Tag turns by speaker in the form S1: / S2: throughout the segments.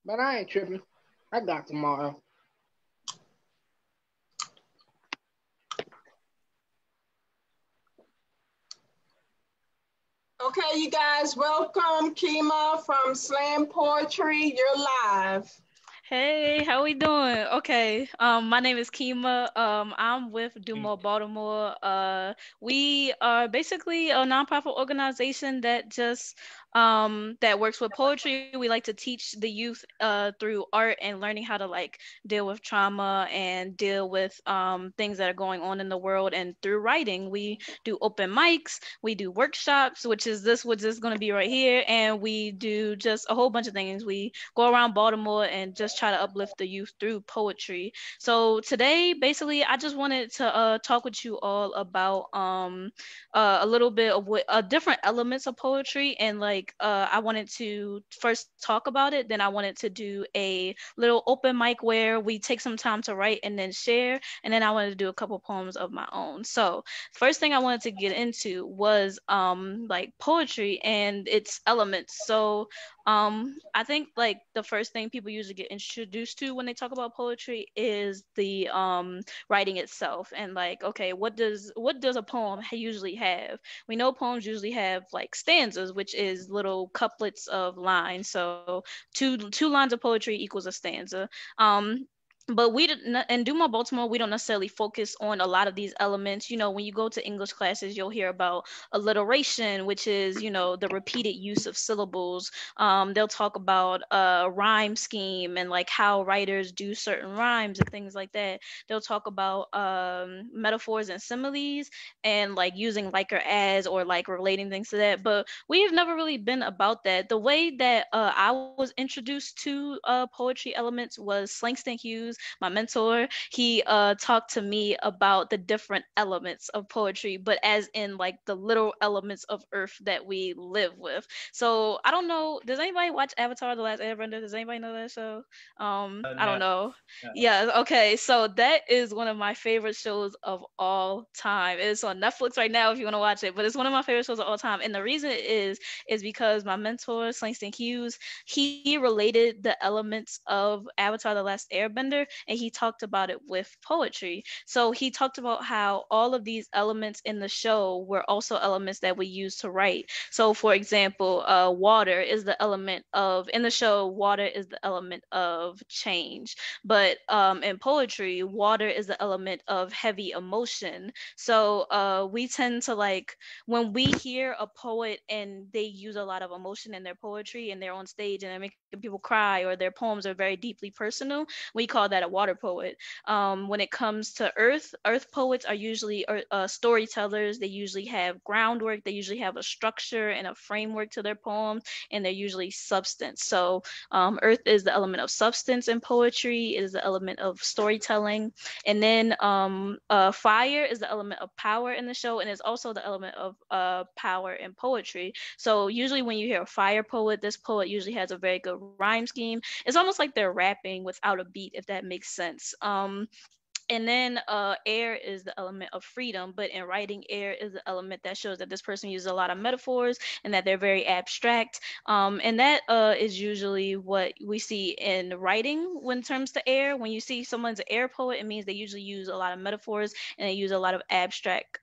S1: But I ain't tripping. I got tomorrow.
S2: Okay, you guys, welcome Keyma from Slam Poetry. You're live.
S3: Hey, how we doing? Okay, my name is Keyma. I'm with Dumo Baltimore. We are basically a nonprofit organization that just that works with poetry. We like to teach the youth through art and learning how to like deal with trauma and deal with things that are going on in the world. And through writing, we do open mics, we do workshops, which is going to be right here, and we do just a whole bunch of things. We go around Baltimore and just try to uplift the youth through poetry. So today, basically, I just wanted to talk with you all about a little bit of what different elements of poetry, and like I wanted to first talk about it. Then I wanted to do a little open mic where we take some time to write and then share, and then I wanted to do a couple poems of my own. So first thing I wanted to get into was like poetry and its elements. So I think like the first thing people usually get introduced to when they talk about poetry is the writing itself, and like, okay, what does a poem usually have? We know poems usually have like stanzas, which is little couplets of lines. So two lines of poetry equals a stanza. But we didn't in Duma Baltimore, we don't necessarily focus on a lot of these elements. You know, when you go to English classes, you'll hear about alliteration, which is, you know, the repeated use of syllables. They'll talk about rhyme scheme and like how writers do certain rhymes and things like that. They'll talk about metaphors and similes and like using like or as or like relating things to that. But we have never really been about that. The way that I was introduced to poetry elements was Slangston Hughes, my mentor. He talked to me about the different elements of poetry, but as in like the literal elements of earth that we live with. So I don't know. Does anybody watch Avatar: The Last Airbender? Does anybody know that show? I don't
S4: No,
S3: know.
S4: no.
S3: Yeah. Okay. So that is one of my favorite shows of all time. It's on Netflix right now if you want to watch it. But it's one of my favorite shows of all time. And the reason is because my mentor, Slangston Hughes, he related the elements of Avatar: The Last Airbender, and he talked about it with poetry. So he talked about how all of these elements in the show were also elements that we use to write. So, for example, water is the element of, in the show, water is the element of change. But in poetry, water is the element of heavy emotion. So we tend to like, when we hear a poet and they use a lot of emotion in their poetry and they're on stage and they're making people cry or their poems are very deeply personal, we call that a water poet. When it comes to earth poets are usually storytellers. They usually have groundwork. They usually have a structure and a framework to their poems, and they're usually substance. So earth is the element of substance in poetry. It is the element of storytelling. And then fire is the element of power in the show, and it's also the element of power in poetry. So usually when you hear a fire poet, this poet usually has a very good rhyme scheme. It's almost like they're rapping without a beat, if that makes sense. And then air is the element of freedom, but in writing, air is the element that shows that this person uses a lot of metaphors and that they're very abstract. And that is usually what we see in writing when it comes to air. When you see someone's an air poet, it means they usually use a lot of metaphors and they use a lot of abstract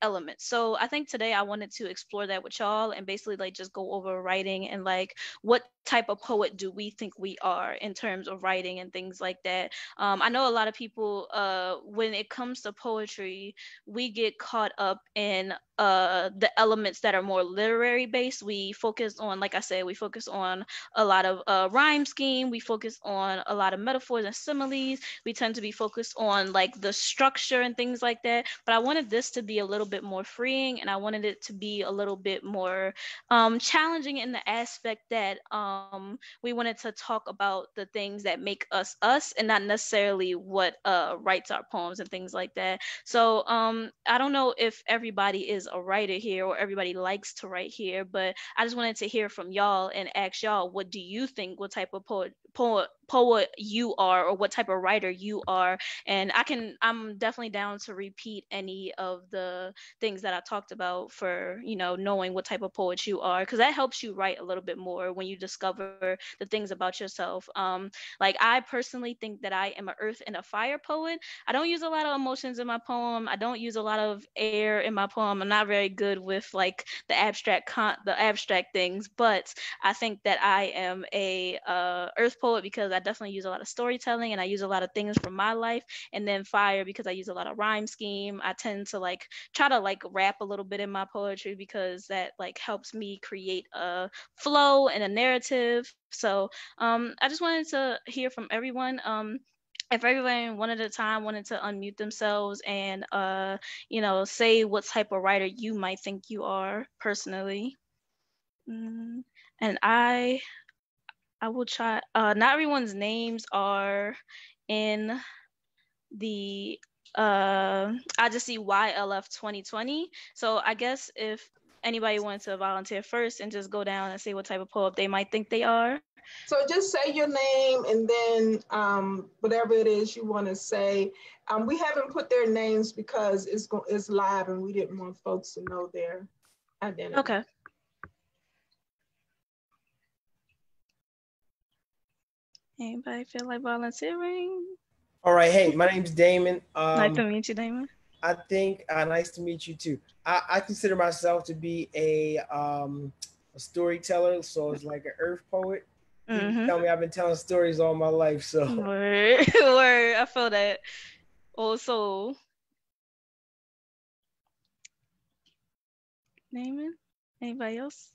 S3: elements. So I think today I wanted to explore that with y'all and basically like just go over writing and like what type of poet do we think we are in terms of writing and things like that. I know a lot of people, when it comes to poetry, we get caught up in the elements that are more literary based. We focus on, like I said, we focus on a lot of rhyme scheme. We focus on a lot of metaphors and similes. We tend to be focused on like the structure and things like that. But I wanted this to be a little bit more freeing, and I wanted it to be a little bit more challenging in the aspect that we wanted to talk about the things that make us us and not necessarily what writes our poems and things like that. So I don't know if everybody is a writer here or everybody likes to write here, but I just wanted to hear from y'all and ask y'all, what do you think, what type of poet you are, or what type of writer you are. And I'm definitely down to repeat any of the things that I talked about for, knowing what type of poet you are, because that helps you write a little bit more when you discover the things about yourself. Like, I personally think that I am an earth and a fire poet. I don't use a lot of emotions in my poem. I don't use a lot of air in my poem. I'm not very good with like the abstract things, but I think that I am a earth poet because I definitely use a lot of storytelling, and I use a lot of things from my life. And then fire because I use a lot of rhyme scheme. I tend to like try to like rap a little bit in my poetry because that like helps me create a flow and a narrative. So I just wanted to hear from everyone. If everyone one at a time wanted to unmute themselves and say what type of writer you might think you are personally. And I will try. Not everyone's names are in the. I just see YLF 2020. So I guess if anybody wants to volunteer first and just go down and say what type of poet they might think they are.
S2: So just say your name and then whatever it is you want to say. We haven't put their names because it's live and we didn't want folks to know their identity.
S3: Okay. Anybody feel like volunteering?
S4: All right. Hey, my name's Damon.
S3: Nice to meet you, Damon.
S4: I think nice to meet you too. I consider myself to be a storyteller, so it's like an earth poet.
S3: Mm-hmm.
S4: Tell me, I've been telling stories all my life, so.
S3: Word. I feel that. Also, Damon. Anybody else?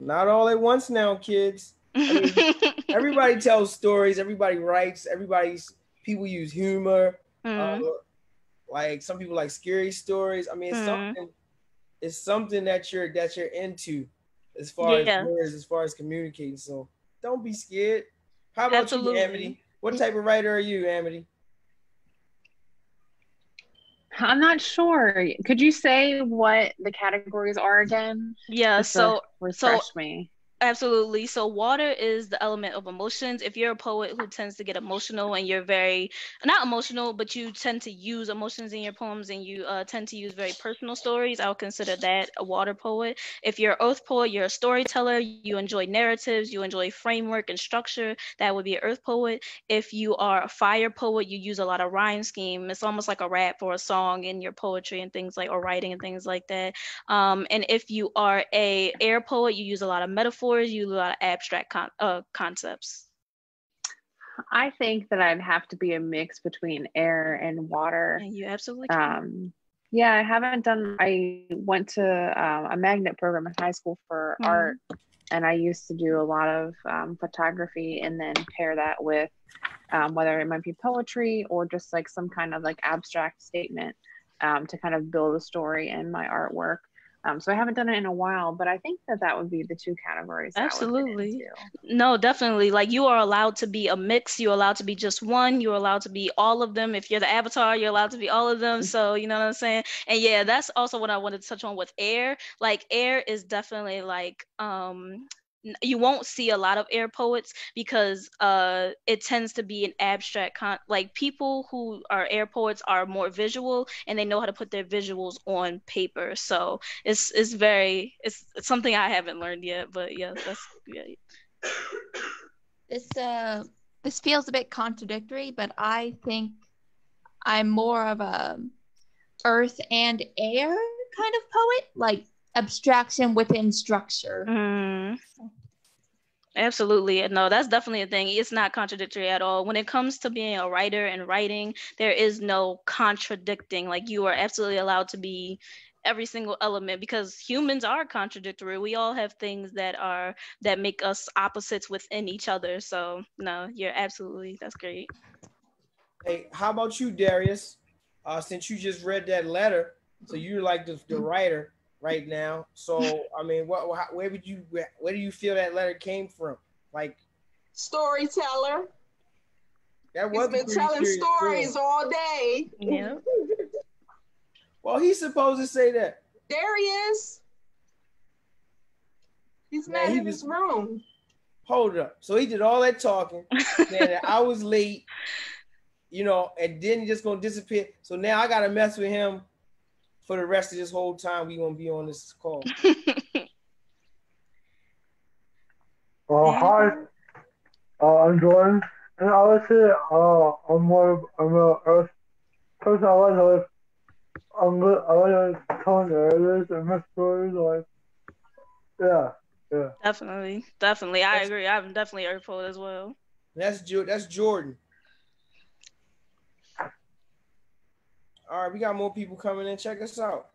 S4: Not all at once now, kids. I mean, everybody tells stories. Everybody writes. People use humor. Like some people like scary stories. I mean, it's something that you're into, as far as words, as far as communicating. So don't be scared. How about you, Amity? What type of writer are you, Amity?
S5: I'm not sure. Could you say what the categories are again?
S3: Yeah, so
S5: refresh me.
S3: Absolutely. So water is the element of emotions. If you're a poet who tends to get emotional and you're very, not emotional, but you tend to use emotions in your poems and you tend to use very personal stories, I would consider that a water poet. If you're an earth poet, you're a storyteller, you enjoy narratives, you enjoy framework and structure, that would be an earth poet. If you are a fire poet, you use a lot of rhyme scheme. It's almost like a rap or a song in your poetry and things like, or writing and things like that. And if you are a air poet, you use a lot of metaphors, you use a lot of abstract concepts.
S5: I think that I'd have to be a mix between air and water.
S3: And you absolutely can.
S5: Yeah, I went to a magnet program in high school for art, and I used to do a lot of photography and then pair that with whether it might be poetry or just like some kind of like abstract statement to kind of build a story in my artwork. So I haven't done it in a while, but I think that would be the two categories.
S3: Absolutely. No, definitely. Like, you are allowed to be a mix. You're allowed to be just one. You're allowed to be all of them. If you're the avatar, you're allowed to be all of them. So, you know what I'm saying? And yeah, that's also what I wanted to touch on with air. Like, air is definitely like, you won't see a lot of air poets because it tends to be an abstract like, people who are air poets are more visual and they know how to put their visuals on paper. So it's something I haven't learned yet, but yeah, that's
S6: This feels a bit contradictory, but I think I'm more of a earth and air kind of poet, like abstraction within structure.
S3: Absolutely. No, that's definitely a thing. It's not contradictory at all. When it comes to being a writer and writing, there is no contradicting. Like, you are absolutely allowed to be every single element because humans are contradictory. We all have things that make us opposites within each other. So no, that's great.
S4: Hey, how about you, Darius? Since you just read that letter, so you're like the writer right now. So I mean, where do you feel that letter came from? Like,
S2: storyteller.
S4: He's
S2: been telling stories all day.
S3: Yeah.
S4: Well, he's supposed to say that.
S2: There he is. He's not in his room.
S4: hold up. So he did all that talking, saying that I was late, you know, and then he just gonna disappear. So now I gotta mess with him for the rest of this whole time we gonna be on this call.
S7: Hi, I'm Jordan, and I would say I'm a Earth person. I was telling narratives and my stories, like, yeah.
S3: Definitely. I agree. I'm definitely Earth poet as well.
S4: That's Jordan. All right, we got more people coming in. Check us out.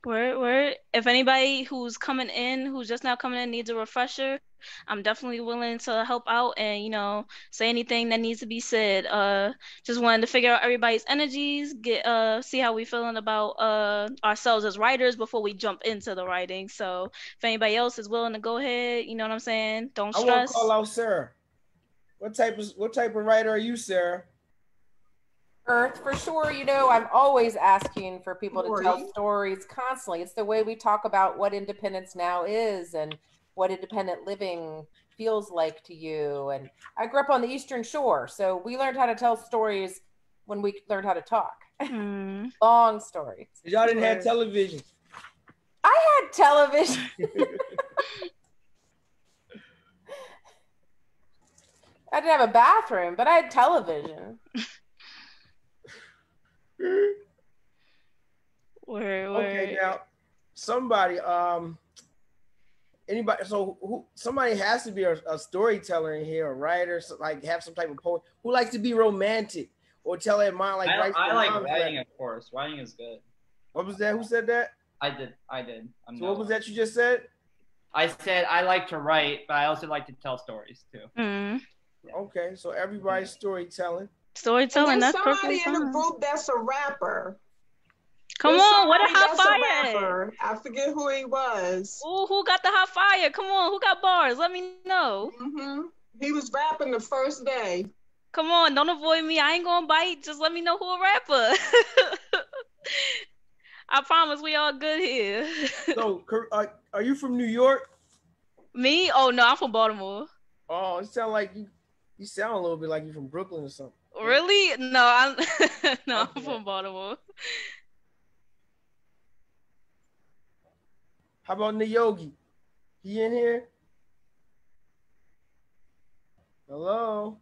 S3: Word. If anybody who's coming in, who's just now coming in, needs a refresher, I'm definitely willing to help out and, you know, say anything that needs to be said. Just wanted to figure out everybody's energies, see how we feeling about ourselves as writers before we jump into the writing. So if anybody else is willing to go ahead, you know what I'm saying? Don't stress.
S4: I want to call out Sarah. What type of writer are you, Sarah?
S8: Earth, for sure. You know, I'm always asking for people to tell stories constantly. It's the way we talk about what independence now is and what independent living feels like to you. And I grew up on the Eastern Shore, so we learned how to tell stories when we learned how to talk. Long stories.
S4: Y'all didn't have television.
S8: I had television. I didn't have a bathroom, but I had television.
S4: Okay, now somebody, anybody, so somebody has to be a storyteller in here, a writer, so like have some type of poet who likes to be romantic or tell their mind like.
S9: I like writing, of course. Writing is good.
S4: What was that? Who said that?
S9: I did.
S4: So what was that you just said?
S9: I said I like to write, but I also like to tell stories too.
S3: Yeah.
S4: Okay, so everybody's storytelling.
S3: Storytelling, that's perfectly fine.
S2: Somebody in the group that's a rapper.
S3: Come on, what a hot fire!
S2: I forget who he was.
S3: Ooh, who got the hot fire? Come on, who got bars? Let me know.
S2: He was rapping the first day.
S3: Come on, don't avoid me. I ain't gonna bite. Just let me know who a rapper. I promise we all good here.
S4: So, are you from New York?
S3: Me? Oh no, I'm from Baltimore.
S4: Oh, it sounds like you sound a little bit like you're from Brooklyn or something.
S3: Really? No, I'm from Baltimore.
S4: How about Niyogi? He in here? Hello?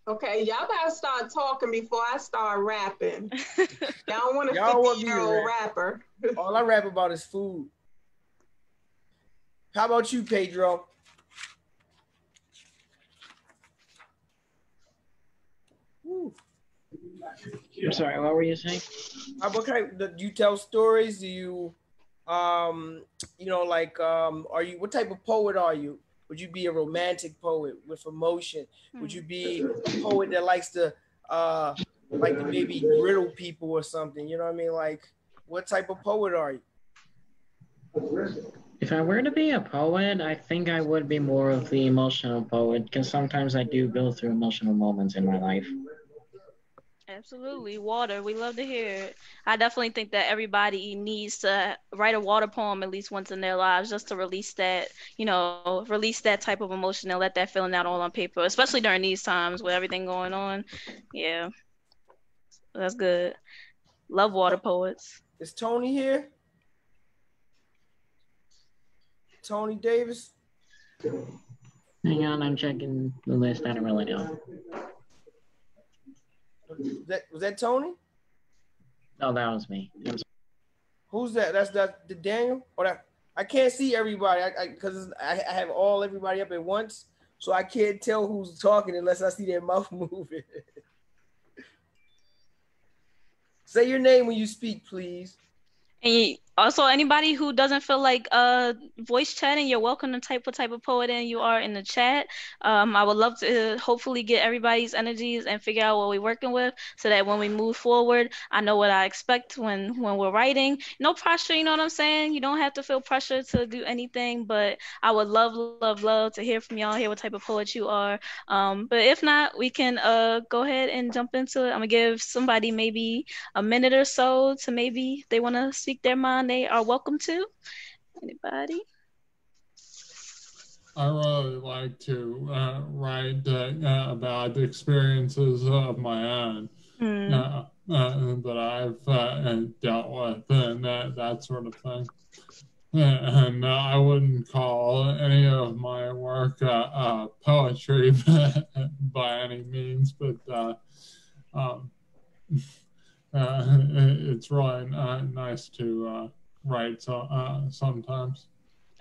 S2: Okay, y'all gotta start talking before I start rapping. Y'all don't want a 50-year-old rapper.
S4: All I rap about is food. How about you, Pedro?
S10: I'm sorry, what were you saying?
S4: Do you tell stories? Do you, you know, like, are you, what type of poet are you? Would you be a romantic poet with emotion? Would you be a poet that likes to maybe riddle people or something? You know what I mean? Like, what type of poet are you?
S10: If I were to be a poet, I think I would be more of the emotional poet, because sometimes I do go through emotional moments in my life.
S3: Absolutely. Water. We love to hear it. I definitely think that everybody needs to write a water poem at least once in their lives just to release that, you know, release that type of emotion and let that feeling out all on paper, especially during these times with everything going on. Yeah. That's good. Love water poets.
S4: Is Tony here? Tony Davis?
S10: Hang on, I'm checking the list. I don't really know.
S4: Was that Tony?
S10: No, that was me.
S4: Who's that? That's the Daniel? Or that I can't see everybody because I have everybody up at once, so I can't tell who's talking unless I see their mouth moving. Say your name when you speak, please.
S3: And also, anybody who doesn't feel like voice chatting, you're welcome to type what type of poet in you are in the chat. I would love to hopefully get everybody's energies and figure out what we're working with so that when we move forward, I know what I expect when we're writing. No pressure, you know what I'm saying? You don't have to feel pressure to do anything, but I would love to hear from y'all, hear what type of poet you are. But if not, we can go ahead and jump into it. I'm going to give somebody maybe a minute or so to maybe they want to speak their mind. They are welcome to. Anybody?
S11: I really like to write about experiences of my own that I've dealt with and that sort of thing. And I wouldn't call any of my work poetry by any means, but um, it's really nice to write sometimes.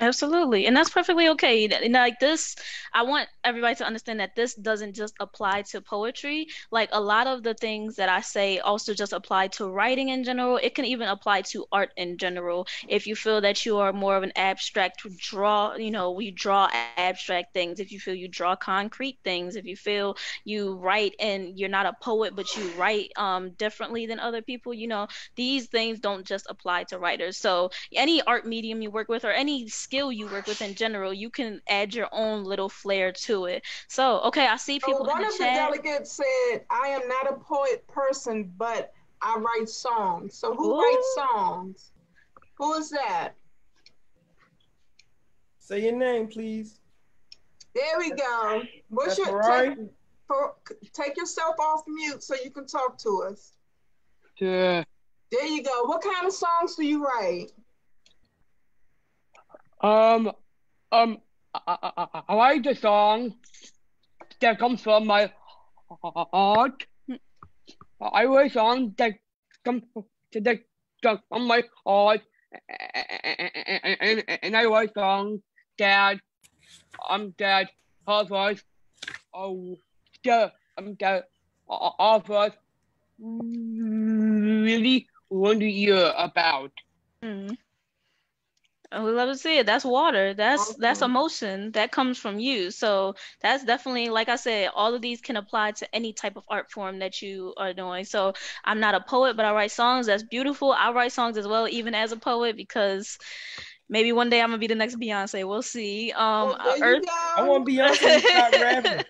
S3: Absolutely. And that's perfectly okay. And like this, I want everybody to understand that this doesn't just apply to poetry. Like a lot of the things that I say also just apply to writing in general. It can even apply to art in general. If you feel that you are more of an abstract draw, we draw abstract things. If you feel you draw concrete things, if you feel you write and you're not a poet, but you write differently than other people, these things don't just apply to writers. So any art medium you work with or any skill you work with in general, you can add your own little flair to it. So, okay, I see people
S2: one
S3: in the
S2: of
S3: chat.
S2: the delegates said, I am not a poet person, but I write songs. So who writes songs? Who is that?
S4: Say your name, please.
S2: There we go. What's your take yourself off mute so you can talk to us.
S12: Yeah.
S2: There you go. What kind of songs do you write?
S12: I write a song that comes from my heart. I write songs that come from my heart, and I write songs that offers that offers really want to hear about.
S3: We love to see it. That's water. That's emotion that comes from you. So that's definitely, like I said, all of these can apply to any type of art form that you are doing. So I'm not a poet, but I write songs. That's beautiful. I write songs as well, even as a poet, because maybe one day I'm gonna be the next Beyonce. We'll see. Earth.
S4: I want Beyonce to start rapping.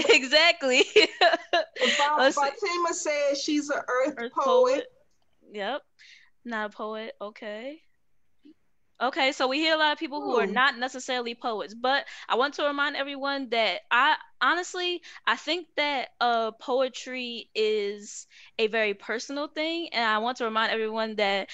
S3: Exactly.
S2: Fatima says she's an earth poet.
S3: Yep. Not a poet. Okay. Okay, so we hear a lot of people who are not necessarily poets, but I want to remind everyone that I think that poetry is a very personal thing, and I want to remind everyone that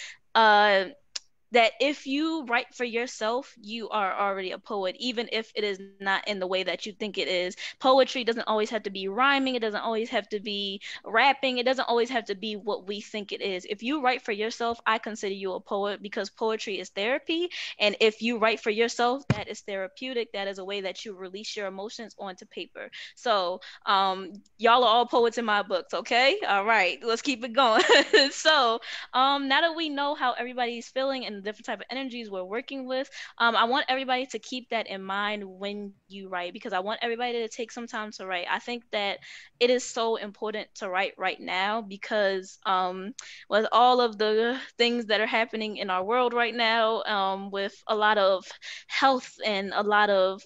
S3: that if you write for yourself, you are already a poet, even if it is not in the way that you think it is. Poetry doesn't always have to be rhyming. It doesn't always have to be rapping. It doesn't always have to be what we think it is. If you write for yourself, I consider you a poet, because poetry is therapy. And if you write for yourself, that is therapeutic. That is a way that you release your emotions onto paper. So y'all are all poets in my books, okay? All right, let's keep it going. So now that we know how everybody's feeling and different type of energies we're working with, I want everybody to keep that in mind when you write, because I want everybody to take some time to write. I think that it is so important to write right now, because with all of the things that are happening in our world right now, with a lot of health and a lot of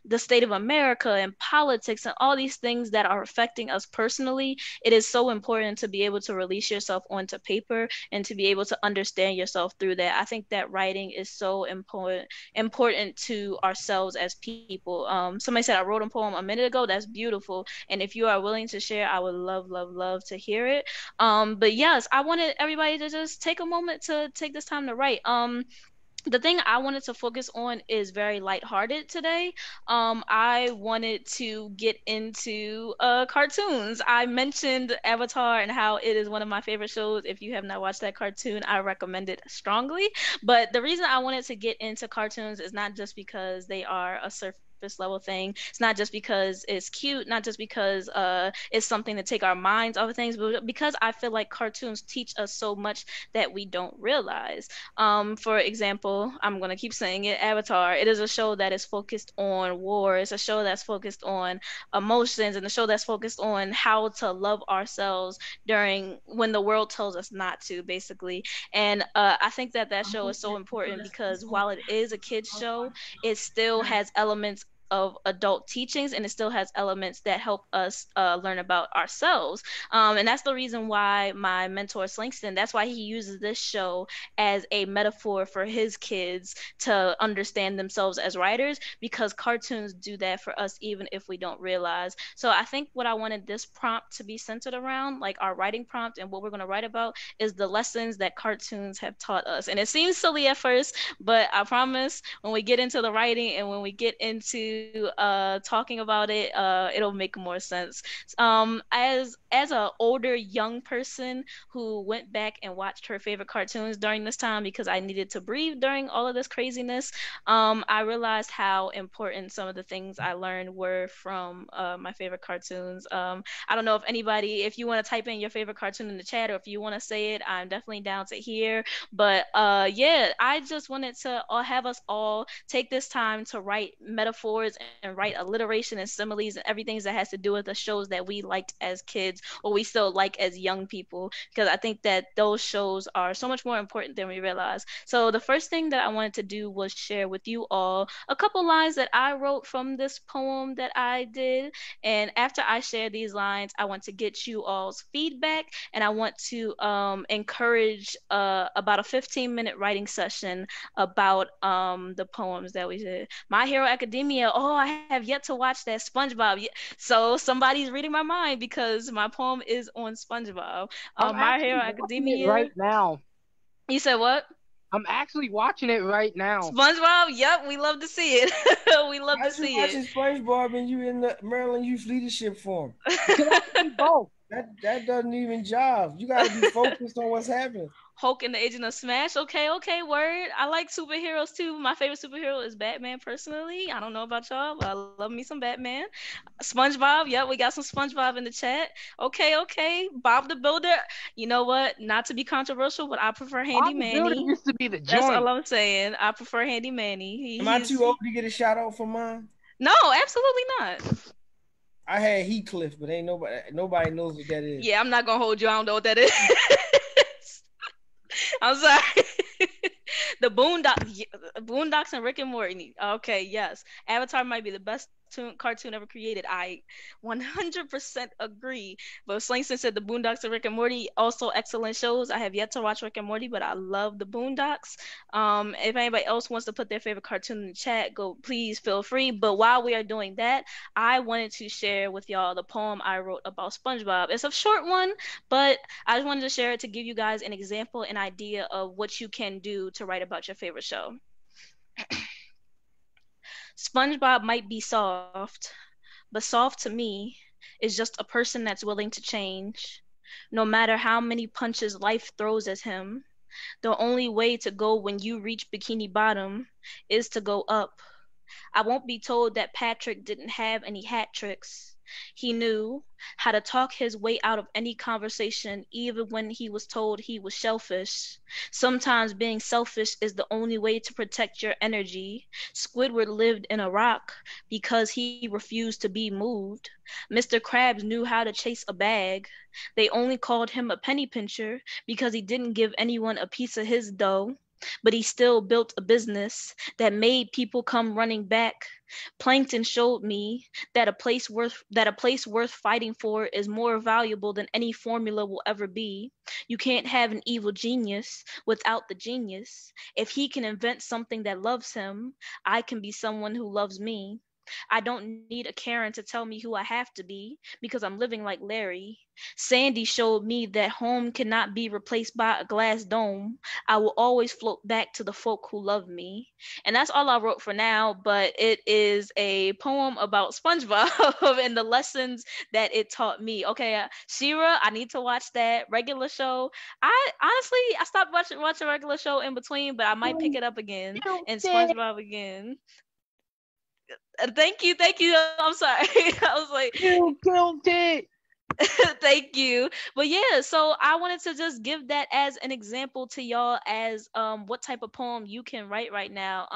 S3: the state of America and politics and all these things that are affecting us personally, it is so important to be able to release yourself onto paper and to be able to understand yourself through that. I think that writing is so important to ourselves as people. Somebody said I wrote a poem a minute ago. That's beautiful. And if you are willing to share, I would love to hear it. But yes, I wanted everybody to just take a moment to take this time to write. The thing I wanted to focus on is very lighthearted today. I wanted to get into cartoons. I mentioned Avatar and how it is one of my favorite shows. If you have not watched that cartoon, I recommend it strongly. But the reason I wanted to get into cartoons is not just because they are a surface level thing. It's not just because it's cute, not just because it's something to take our minds off of things, but because I feel like cartoons teach us so much that we don't realize. For example, I'm going to keep saying it, Avatar. It is a show that is focused on war. It's a show that's focused on emotions, and a show that's focused on how to love ourselves during when the world tells us not to, basically. And I think that show is so important because while it is a kids show, it still has elements of adult teachings, and it still has elements that help us learn about ourselves. And that's the reason why my mentor Slangston, that's why he uses this show as a metaphor for his kids to understand themselves as writers, because cartoons do that for us even if we don't realize. So I think what I wanted this prompt to be centered around, like our writing prompt and what we're going to write about, is the lessons that cartoons have taught us. And it seems silly at first, but I promise when we get into the writing and when we get into talking about it, it'll make more sense. As a older young person who went back and watched her favorite cartoons during this time because I needed to breathe during all of this craziness, I realized how important some of the things I learned were from my favorite cartoons. I don't know if you want to type in your favorite cartoon in the chat, or if you want to say it, I'm definitely down to hear. But yeah, I just wanted to have us all take this time to write metaphors and write alliteration and similes and everything that has to do with the shows that we liked as kids or we still like as young people, because I think that those shows are so much more important than we realize. So the first thing that I wanted to do was share with you all a couple lines that I wrote from this poem that I did. And after I share these lines, I want to get you all's feedback, and I want to encourage about a 15-minute writing session about the poems that we did. My Hero Academia, oh, I have yet to watch that. SpongeBob. So somebody's reading my mind because my poem is on SpongeBob. My Hero Academia.
S12: Right now.
S3: You said what?
S12: I'm actually watching it right now.
S3: SpongeBob, yep, we love to see it. We love to see it.
S4: Watching SpongeBob and you in the Maryland Youth Leadership Forum.
S12: Both.
S4: That doesn't even jive. You gotta be focused on what's happening.
S3: Hulk and the Agent of Smash. Okay, word. I like superheroes too. My favorite superhero is Batman personally. I don't know about y'all, but I love me some Batman. SpongeBob. Yep, we got some SpongeBob in the chat. Okay. Bob the Builder. You know what? Not to be controversial, but I prefer Handy Manny.
S12: Bob the Builder used to be the joint.
S3: That's all I'm saying. I prefer Handy Manny.
S4: Am I too old to get a shout out for mine?
S3: No, absolutely not.
S4: I had Heathcliff, but ain't nobody knows what that is.
S3: Yeah, I'm not gonna hold you. I don't know what that is. I'm sorry. The Boondocks and Rick and Morty. Okay, yes. Avatar might be the best cartoon ever created. I 100% agree. But Slangston said the Boondocks and Rick and Morty, also excellent shows. I have yet to watch Rick and Morty, but I love the Boondocks. If anybody else wants to put their favorite cartoon in the chat, please feel free. But while we are doing that, I wanted to share with y'all the poem I wrote about SpongeBob. It's a short one, but I just wanted to share it to give you guys an example, an idea of what you can do to write about your favorite show. SpongeBob might be soft, but soft to me is just a person that's willing to change. No matter how many punches life throws at him, the only way to go when you reach Bikini Bottom is to go up. I won't be told that Patrick didn't have any hat tricks. He knew how to talk his way out of any conversation, even when he was told he was selfish. Sometimes being selfish is the only way to protect your energy. Squidward lived in a rock because he refused to be moved. Mr. Krabs knew how to chase a bag. They only called him a penny pincher because he didn't give anyone a piece of his dough. But he still built a business that made people come running back. Plankton showed me that a place worth fighting for is more valuable than any formula will ever be. You can't have an evil genius without the genius. If he can invent something that loves him, I can be someone who loves me. I don't need a Karen to tell me who I have to be because I'm living like Larry. Sandy showed me that home cannot be replaced by a glass dome. I will always float back to the folk who love me. And that's all I wrote for now, but it is a poem about SpongeBob and the lessons that it taught me. Okay, She-Ra, I need to watch that. Regular show. I stopped watching regular show in between, but I might pick it up again and SpongeBob again. Thank you. I'm sorry. I was like,
S12: you killed it.
S3: Thank you. But yeah, so I wanted to just give that as an example to y'all as what type of poem you can write right now.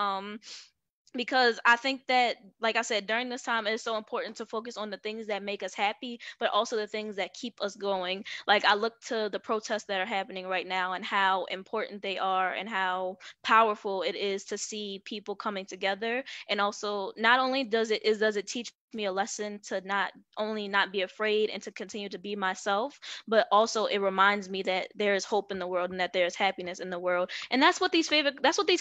S3: because I think that, like I said, during this time, it's so important to focus on the things that make us happy, but also the things that keep us going. Like, I look to the protests that are happening right now and how important they are and how powerful it is to see people coming together. And also, not only does it teach me a lesson to not only not be afraid and to continue to be myself, but also it reminds me that there is hope in the world and that there is happiness in the world. And that's what these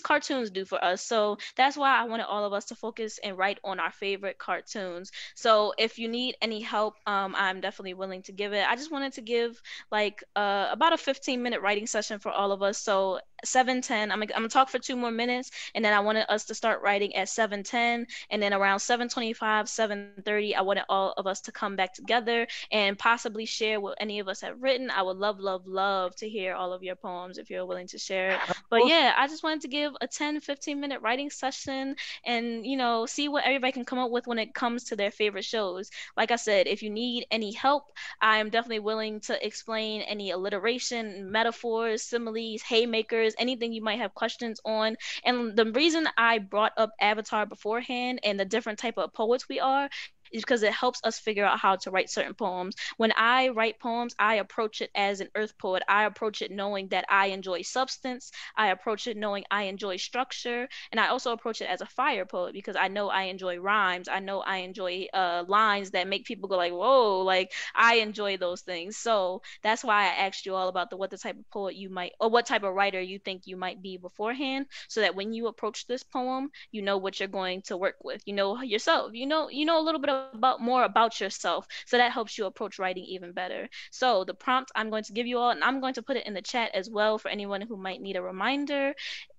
S3: cartoons do for us. So that's why I wanted all of us to focus and write on our favorite cartoons. So if you need any help, I'm definitely willing to give it. I just wanted to give like about a 15-minute writing session for all of us. So 7:10, I'm gonna talk for 2 more minutes, and then I wanted us to start writing at 7:10, and then around 7:25, 7:30, I wanted all of us to come back together and possibly share what any of us have written. I would love, love, love to hear all of your poems if you're willing to share it. But yeah, I just wanted to give a 10, 15-minute writing session and, see what everybody can come up with when it comes to their favorite shows. Like I said, if you need any help, I am definitely willing to explain any alliteration, metaphors, similes, haymakers, anything you might have questions on. And the reason I brought up Avatar beforehand and the different type of poets we are is because it helps us figure out how to write certain poems. When I write poems, I approach it as an earth poet. I approach it knowing that I enjoy substance. I approach it knowing I enjoy structure. And I also approach it as a fire poet because I know I enjoy rhymes. I know I enjoy lines that make people go like, whoa, like I enjoy those things. So that's why I asked you all about what the type of poet you might, or what type of writer you think you might be beforehand, so that when you approach this poem, you know what you're going to work with. You know yourself. You know a little bit about more about yourself, so that helps you approach writing even better. So the prompt I'm going to give you all, and I'm going to put it in the chat as well for anyone who might need a reminder,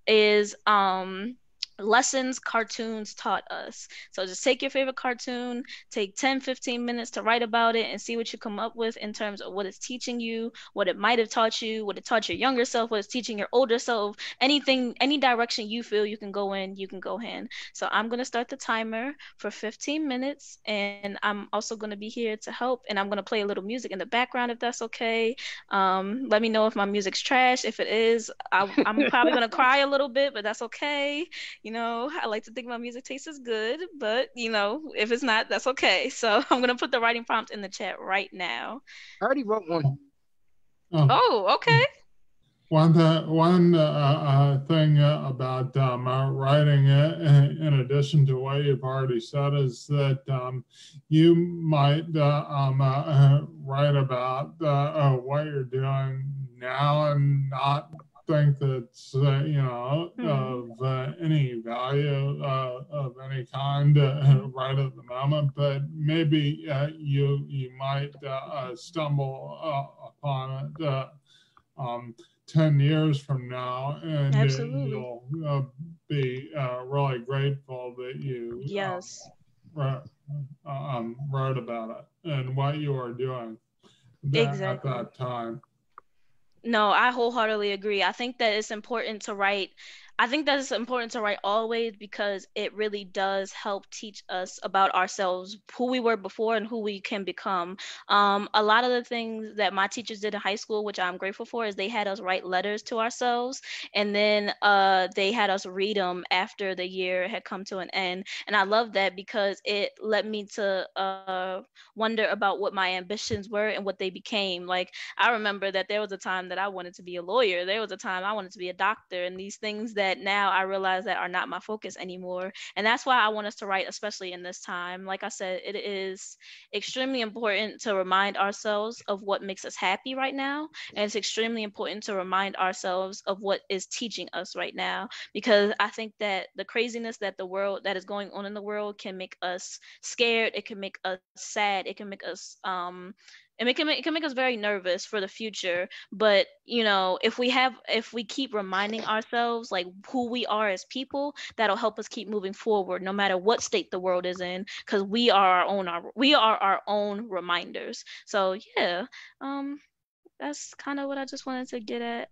S3: is lessons cartoons taught us. So just take your favorite cartoon, take 10, 15 minutes to write about it and see what you come up with in terms of what it's teaching you, what it might have taught you, what it taught your younger self, what it's teaching your older self, anything, any direction you feel you can go in, you can go in. So I'm going to start the timer for 15 minutes, and I'm also going to be here to help, and I'm going to play a little music in the background if that's okay. Let me know if my music's trash. If it is, I'm probably going to cry a little bit, but that's okay. I like to think my music taste is good, but if it's not, that's okay. So I'm gonna put the writing prompt in the chat right now.
S1: I already wrote one.
S3: Oh, okay.
S11: One thing about writing, in addition to what you've already said, is that you might write about what you're doing now and not think that's of any value of any kind right at the moment, but maybe you might stumble upon it 10 years from now, and you'll be really grateful that you wrote about it and what you are doing at that time.
S3: No, I wholeheartedly agree. I think that it's important to write. I think that it's important to write always, because it really does help teach us about ourselves, who we were before and who we can become. A lot of the things that my teachers did in high school, which I'm grateful for, is they had us write letters to ourselves, and then they had us read them after the year had come to an end. And I love that because it led me to wonder about what my ambitions were and what they became. Like, I remember that there was a time that I wanted to be a lawyer. There was a time I wanted to be a doctor, and these things that now I realize that are not my focus anymore. And that's why I want us to write, especially in this time. Like I said, it is extremely important to remind ourselves of what makes us happy right now. And it's extremely important to remind ourselves of what is teaching us right now, because I think that the craziness that is going on in the world can make us scared. It can make us sad. It can make us and it can make us very nervous for the future. But if we keep reminding ourselves like who we are as people, that'll help us keep moving forward no matter what state the world is in, because we are our own reminders. So yeah, that's kind of what I just wanted to get at.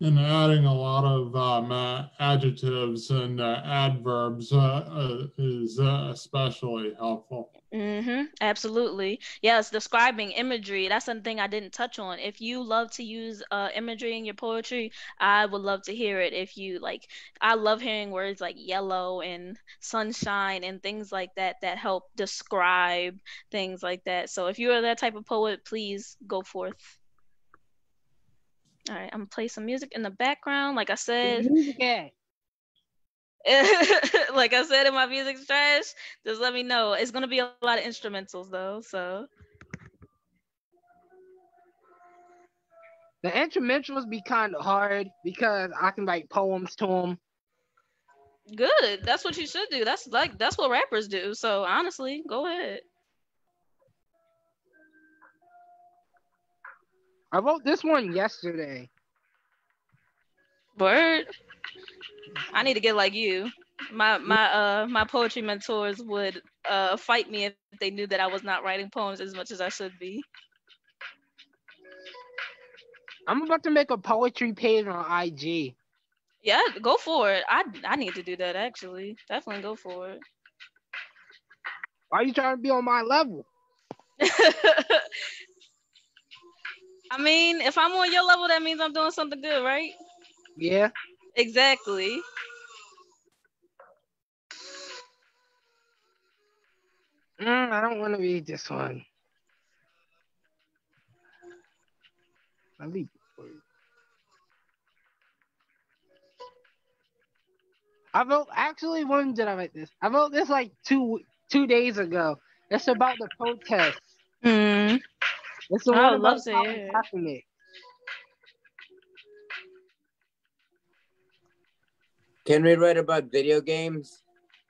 S11: And adding a lot of adjectives and adverbs is especially helpful.
S3: Absolutely. Yes, describing imagery. That's something I didn't touch on. If you love to use imagery in your poetry, I would love to hear it. If you like, I love hearing words like yellow and sunshine and things like that that help describe things like that. So if you are that type of poet, please go forth. All right, I'm gonna play some music in the background. Like I said,
S12: Music at.
S3: like I said, if my music's trash, just let me know. It's gonna be a lot of instrumentals though, so.
S12: The instrumentals be kind of hard because I can write poems to them.
S3: Good. That's what you should do. That's what rappers do. So honestly, go ahead.
S12: I wrote this one yesterday.
S3: Word. I need to get like you. My poetry mentors would fight me if they knew that I was not writing poems as much as I should be.
S12: I'm about to make a poetry page on IG.
S3: Yeah, go for it. I need to do that actually. Definitely go for it.
S12: Why are you trying to be on my level?
S3: I mean, if I'm on your level, that means I'm doing something good, right?
S12: Yeah.
S3: Exactly.
S12: I don't want to read this one. Let me. When did I write this? I wrote this like two days ago. It's about the protests. It's the one about Colin Kaepernick.
S13: Can we write about video games?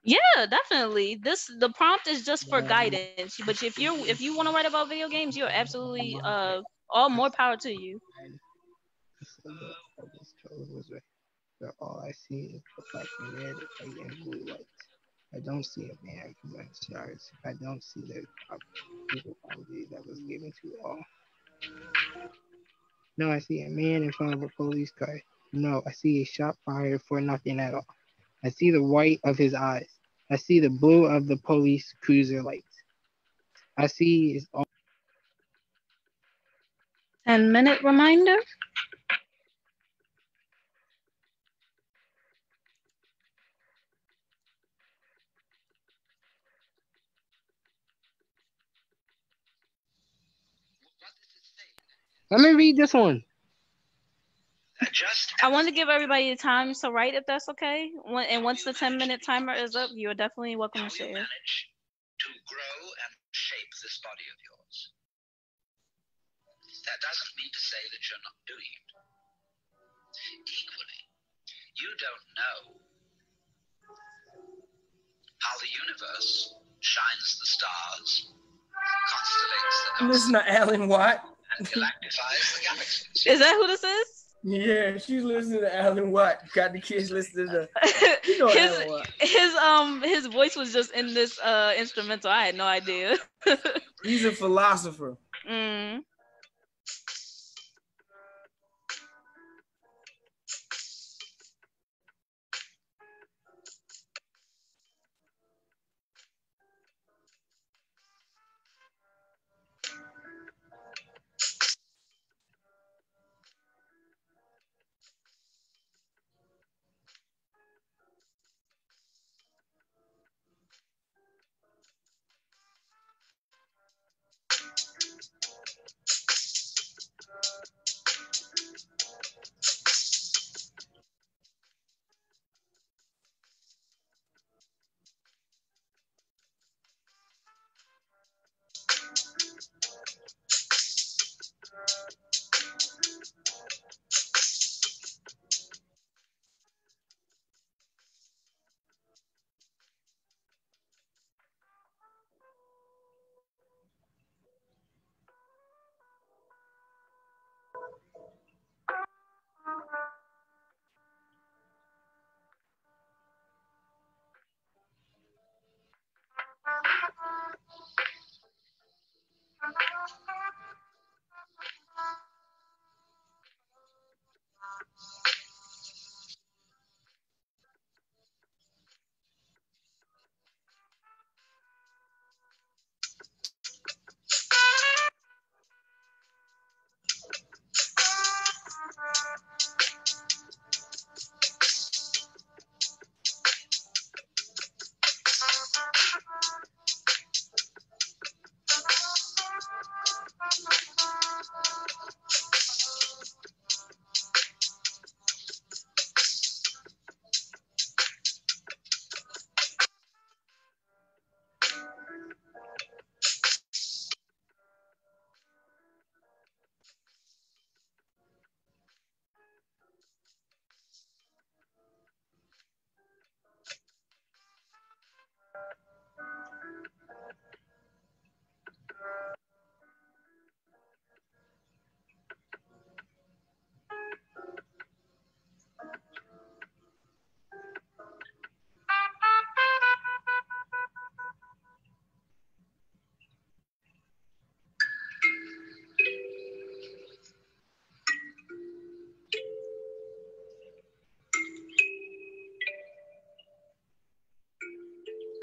S3: Yeah, definitely. The prompt is just for guidance. But if you want to write about video games, you're absolutely all more power to you.
S12: All I see is the black and red and blue lights. I don't see a man with stars. I don't see the opportunity that was given to all. No, I see a man in front of a police car. No, I see a shot fired for nothing at all. I see the white of his eyes. I see the blue of the police cruiser lights. I see is all.
S3: 10-minute reminder.
S12: Let me read this one.
S3: I want to give everybody the time to write, if that's okay. And once the 10-minute timer is up, you are definitely welcome to share.
S14: To grow and shape this body of yours. That doesn't mean to say that you're not doing it. Equally, you don't know how the universe shines the stars, constellates the
S4: Listen to Alan Watt.
S14: and galactifies the galaxies.
S3: Is that who this is?
S4: Yeah, she's listening to Alan Watt. Got the kids listening to Alan Watt.
S3: His voice was just in this instrumental. I had no idea.
S4: He's a philosopher.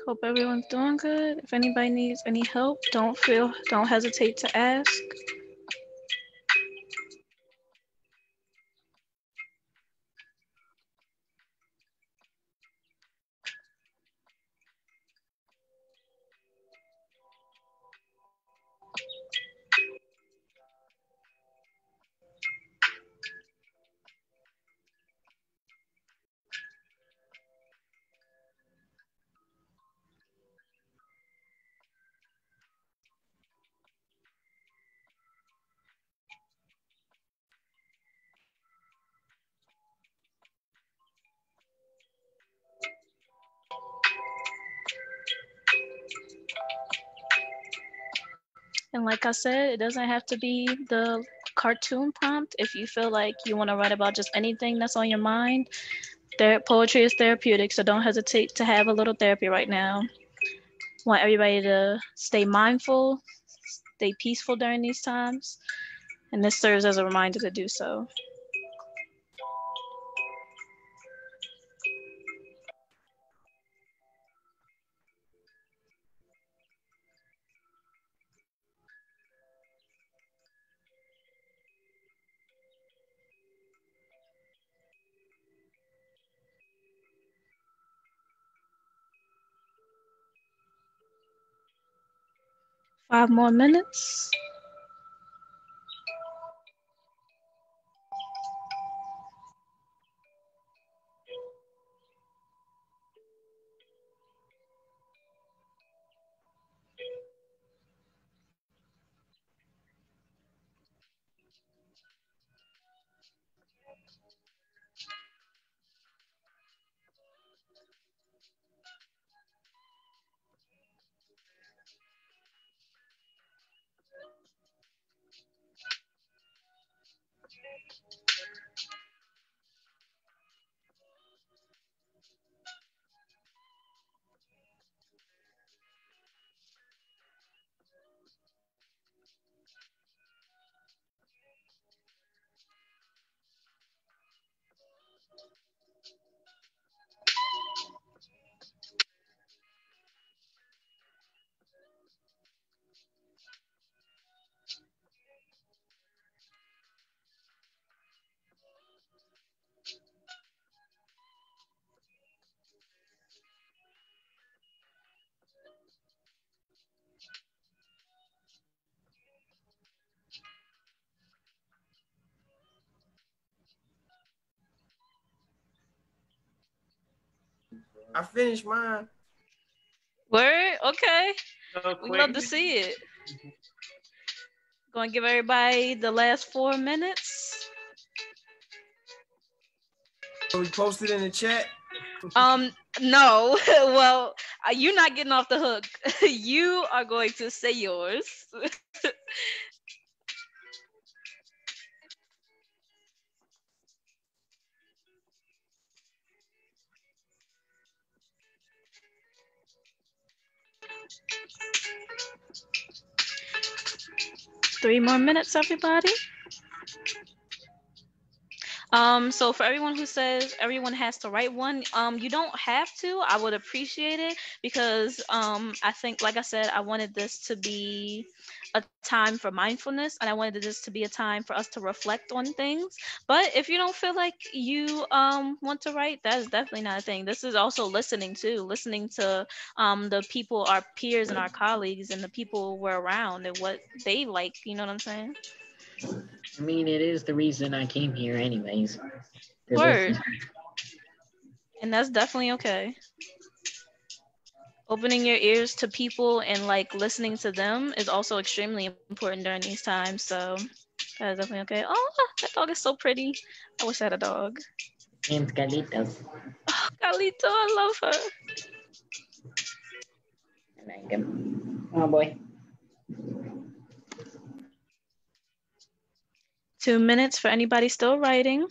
S3: Hope everyone's doing good. If anybody needs any help, don't hesitate to ask. 'And like I said, it doesn't have to be the cartoon prompt. If you feel like you want to write about just anything that's on your mind, poetry is therapeutic, so don't hesitate to have a little therapy right now. Want everybody to stay mindful, stay peaceful during these times, and this serves as a reminder to do so. Five more minutes.
S4: I finished mine.
S3: Word? Okay.
S9: So
S3: We
S9: quick.
S3: love to see it. Gonna give everybody the last 4 minutes.
S4: So we posted in the chat.
S3: No. Well, you're not getting off the hook. You are going to say yours. 3 more minutes, everybody. So for everyone who says everyone has to write one, you don't have to. I would appreciate it because I think, like I said, I wanted this to be a time for mindfulness, and I wanted this to be a time for us to reflect on things. But if you don't feel like you want to write, that is definitely not a thing. This is also listening too, listening to the people, our peers and our colleagues, and the people we're around and what they like. You know what I'm saying?
S10: I mean, it is the reason I came here anyways.
S3: Word. And that's definitely okay. Opening your ears to people and like listening to them is also extremely important during these times. So that is definitely okay. Oh, that dog is so pretty. I wish I had a dog.
S10: And Carlitos.
S3: Oh, Carlito, I love her.
S10: I like him. Oh boy.
S3: 2 minutes for anybody still writing.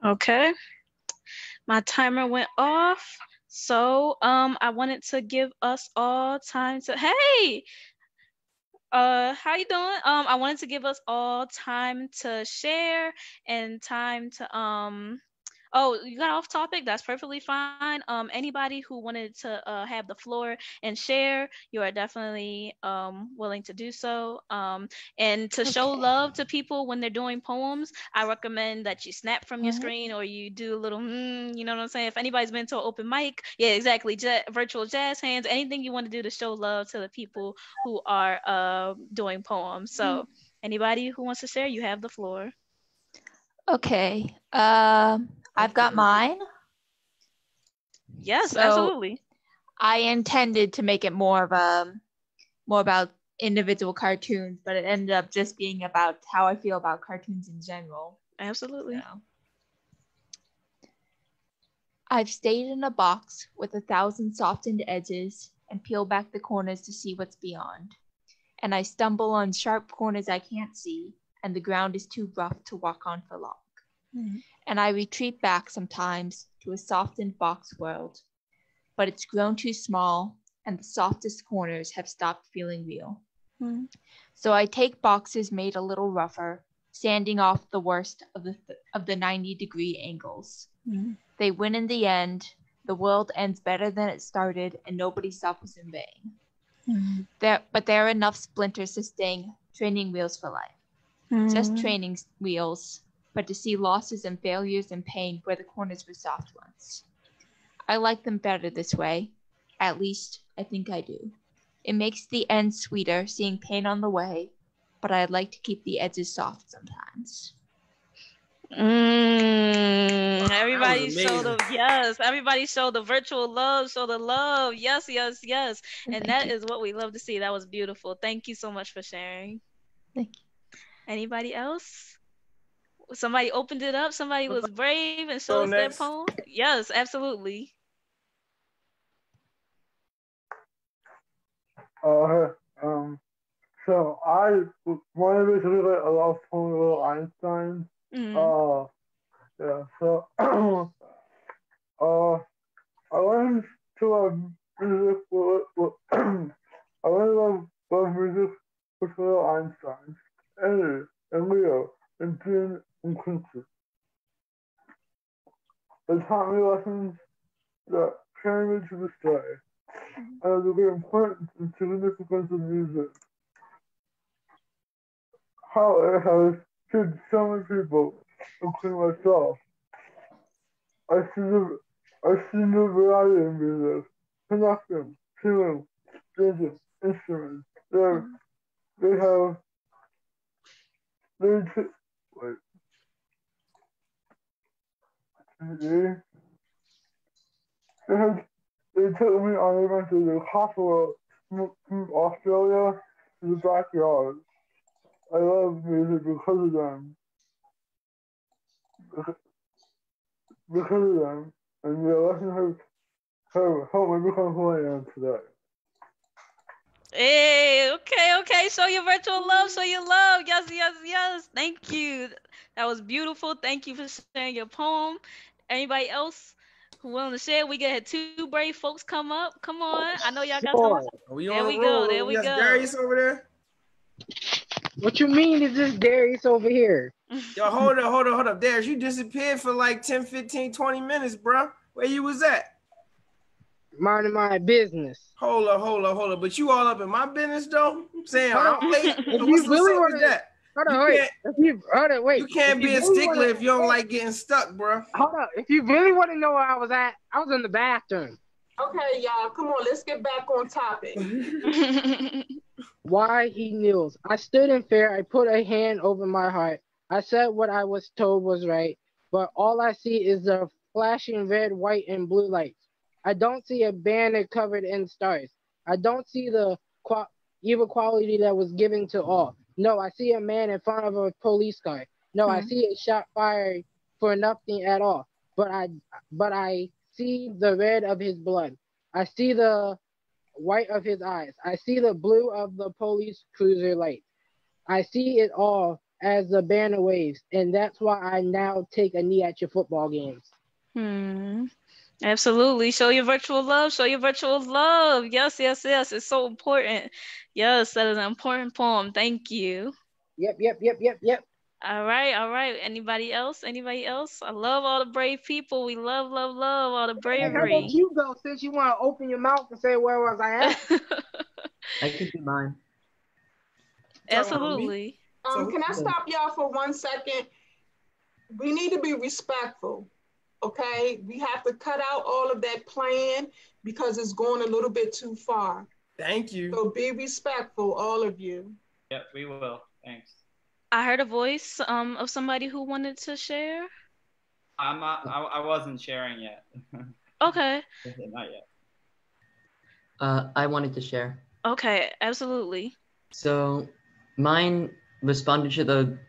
S3: Okay. My timer went off. So I wanted to give us all time to how you doing? I wanted to give us all time to share and time to oh, you got off topic. That's perfectly fine. Anybody who wanted to have the floor and share, you are definitely willing to do so. And to show love to people when they're doing poems, I recommend that you snap from your screen or you do a little, you know what I'm saying? If anybody's been to an open mic, yeah, exactly. Virtual jazz hands, anything you want to do to show love to the people who are doing poems. So, anybody who wants to share, you have the floor.
S6: Okay. I've got mine.
S3: Yes,
S6: So,
S3: absolutely.
S6: I intended to make it more about individual cartoons, but it ended up just being about how I feel about cartoons in general.
S3: Absolutely.
S6: So, I've stayed in a box with 1,000 softened edges and peel back the corners to see what's beyond. And I stumble on sharp corners I can't see, and the ground is too rough to walk on for long. And I retreat back sometimes to a softened box world, but it's grown too small, and the softest corners have stopped feeling real. So I take boxes made a little rougher, sanding off the worst of the 90-degree angles. They win in the end. The world ends better than it started, and nobody suffers in vain. But there are enough splinters to sting, training wheels for life. Just training wheels, but to see losses and failures and pain where the corners were soft ones. I like them better this way. At least, I think I do. It makes the end sweeter, seeing pain on the way, but I'd like to keep the edges soft sometimes.
S3: Everybody show the yes. Everybody show the virtual love. Show the love. Yes, yes, yes. And that is what we love to see. That was beautiful. Thank you so much for sharing.
S6: Thank you.
S3: Anybody else? Somebody opened it up. Somebody was brave and showed us their poem. Yes, absolutely.
S7: So I wanted to do like a lot of poems about Einstein. Yeah. So I learned to love music. I learned to love music with little Einstein, Eddie, and Leo, and Jim, and Quincy. They taught me lessons that carry me to this day, and the importance and significance of music. How it has shaped so many people, including myself. I see the variety of music, conducting, singing, dancing, instruments. They took me on adventures to the hospital from Australia to the backyard. I love music because of them. And the lesson have helped me become who I am today.
S3: Hey, okay. Show your virtual love. Show your love. Yes, yes, yes. Thank you. That was beautiful. Thank you for sharing your poem. Anybody else who willing to share? We got 2 brave folks come up. Come on. I know y'all got some. There we go. There we go.
S4: Darius over there.
S12: What you mean is this Darius over here?
S4: Yo, hold up. Darius, you disappeared for like 10, 15, 20 minutes, bro. Where you was at?
S12: Minding my business.
S4: Hold up. But you all up in my business, though? Saying I'm late.
S12: If you really want
S4: that?
S12: Wait.
S4: You can't be a stickler if you don't like getting stuck, bro.
S12: Hold up. If you really want to know where I was at, I was in the bathroom.
S2: Okay, y'all, come on, let's get back on topic.
S12: Why he kneels. I stood in fear. I put a hand over my heart. I said what I was told was right, but all I see is the flashing red, white, and blue lights. I don't see a banner covered in stars. I don't see the evil quality that was given to all. No, I see a man in front of a police car. No, I see a shot fired for nothing at all. But I see the red of his blood. I see the white of his eyes. I see the blue of the police cruiser light. I see it all as the banner waves, and that's why I now take a knee at your football games.
S3: Absolutely. Show your virtual love. Show your virtual love. Yes, yes, yes. It's so important. Yes, that is an important poem. Thank you.
S12: Yep.
S3: All right, all right. Anybody else? Anybody else? I love all the brave people. We love, love, love all the
S12: Hey, how
S3: bravery.
S12: about you go, since you want to open your mouth and say where was I at?
S15: I can do mine.
S3: Absolutely.
S2: Can I stop y'all for 1 second? We need to be respectful, okay? We have to cut out all of that playing because it's going a little bit too far.
S4: Thank you.
S2: So be respectful, all of you.
S9: Yep, we will. Thanks.
S3: I heard a voice of somebody who wanted to share.
S9: I wasn't sharing yet.
S3: Okay.
S9: Not yet.
S15: I wanted to share.
S3: Okay, absolutely.
S15: So mine responded to the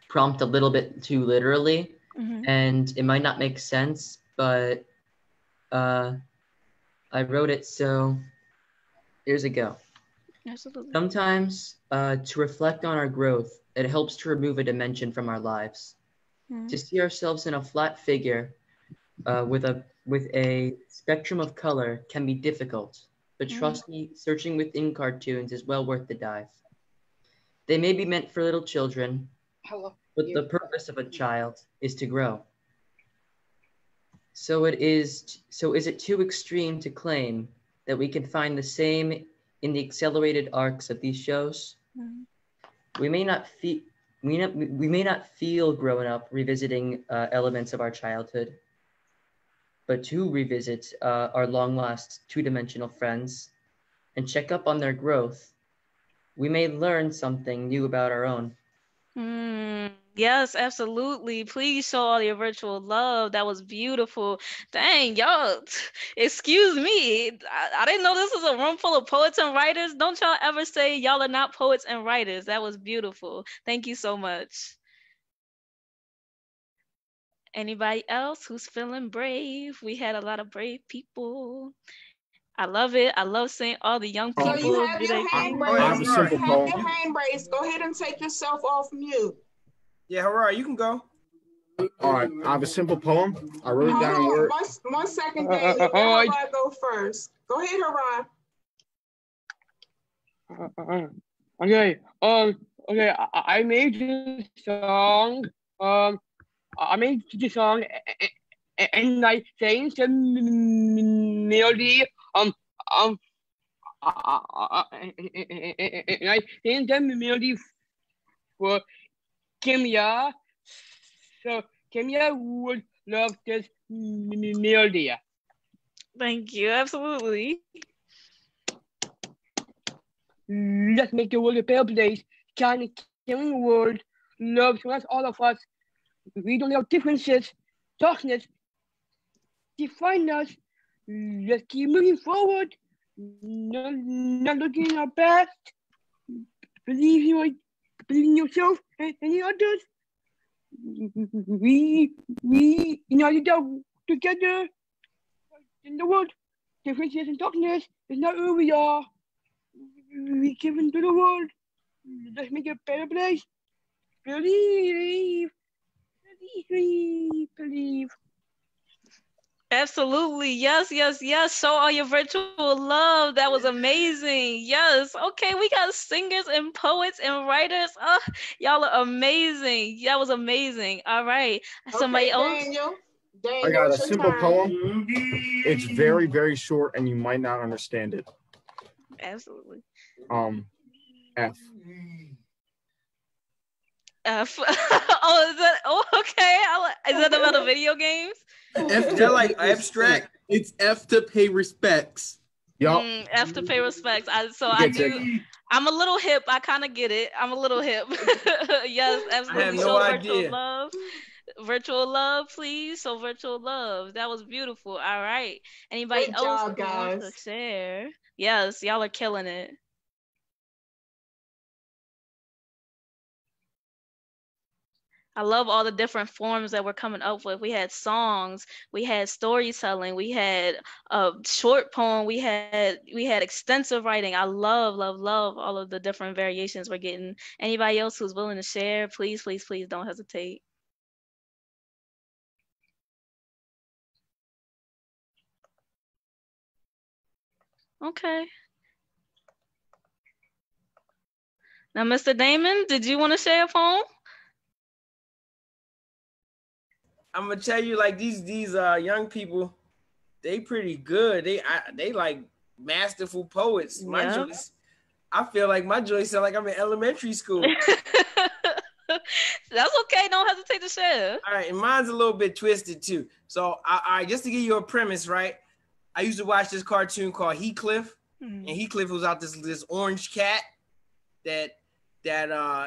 S15: prompt a little bit too literally, and it might not make sense, but I wrote it, so here's a go.
S3: Absolutely.
S15: Sometimes to reflect on our growth, it helps to remove a dimension from our lives. To see ourselves in a flat figure with a spectrum of color can be difficult, but trust me, searching within cartoons is well worth the dive. They may be meant for little children, but the purpose of a child is to grow. So is it too extreme to claim that we can find the same in the accelerated arcs of these shows? We may not feel grown up revisiting elements of our childhood, but to revisit our long lost two-dimensional friends and check up on their growth, we may learn something new about our own.
S3: Yes, absolutely. Please show all your virtual love. That was beautiful. Dang, y'all, excuse me. I didn't know this was a room full of poets and writers. Don't y'all ever say y'all are not poets and writers. That was beautiful. Thank you so much. Anybody else who's feeling brave? We had a lot of brave people. I love it. I love seeing all the young people.
S2: So you have
S3: do
S2: your
S3: their
S2: hand
S3: thing.
S2: raised. You have your hand raised. Go ahead and take yourself off mute.
S4: Yeah, Harai, you can go.
S16: All right, I have a simple poem. I wrote it down in
S2: Hold
S16: Word.
S2: on, 1 second, Daniel. Let Harai go first. Go ahead, Harai.
S17: Okay. Okay. I made this song. I made the song, and I changed the melody. And I changed the melody for Keyma. So Keyma would love this melody.
S3: Thank you. Absolutely.
S17: Let's make the world a better place. Kind of caring world. Love surrounds all of us. We don't have differences. Darkness define us. Let's keep moving forward. Not looking in our past. Believe in yourself and the others. We united together in the world. Differences and darkness is not who we are. We give into the world. Let's make it a better place. Believe.
S3: Absolutely. Yes, yes, yes. Show all your virtual love. That was amazing. Yes. Okay, we got singers and poets and writers. Oh, y'all are amazing. That was amazing. All right. Somebody else?
S2: Daniel,
S16: I got a
S2: it's your
S16: simple
S2: turn.
S16: poem. It's very, very short, and you might not understand it.
S3: Absolutely.
S16: F.
S3: F. Oh, is that? Oh, okay. Is that about the video games?
S4: Is that like abstract?
S18: It's F to pay respects.
S16: Yup.
S3: F to pay respects. I'm a little hip. I kind of get it. I'm a little hip. Yes, absolutely.
S4: I have no idea.
S3: Virtual love. Virtual love, please. So virtual love. That was beautiful. All right. Anybody
S2: Great
S3: else
S2: job,
S3: who wants
S2: guys.
S3: to share? Yes, y'all are killing it. I love all the different forms that we're coming up with. We had songs, we had storytelling, we had a short poem, we had extensive writing. I love all of the different variations we're getting. Anybody else who's willing to share, please, please, please don't hesitate. Okay. Now, Mr. Damon, did you want to share a poem?
S4: I'm gonna tell you, like these young people, they pretty good. They like masterful poets. My
S3: Yep.
S4: joints, I feel like my joints sound like I'm in elementary school.
S3: That's okay. Don't hesitate to share.
S4: All right, and mine's a little bit twisted too. So, all right, just to give you a premise, right? I used to watch this cartoon called Heathcliff, and Heathcliff was out this orange cat that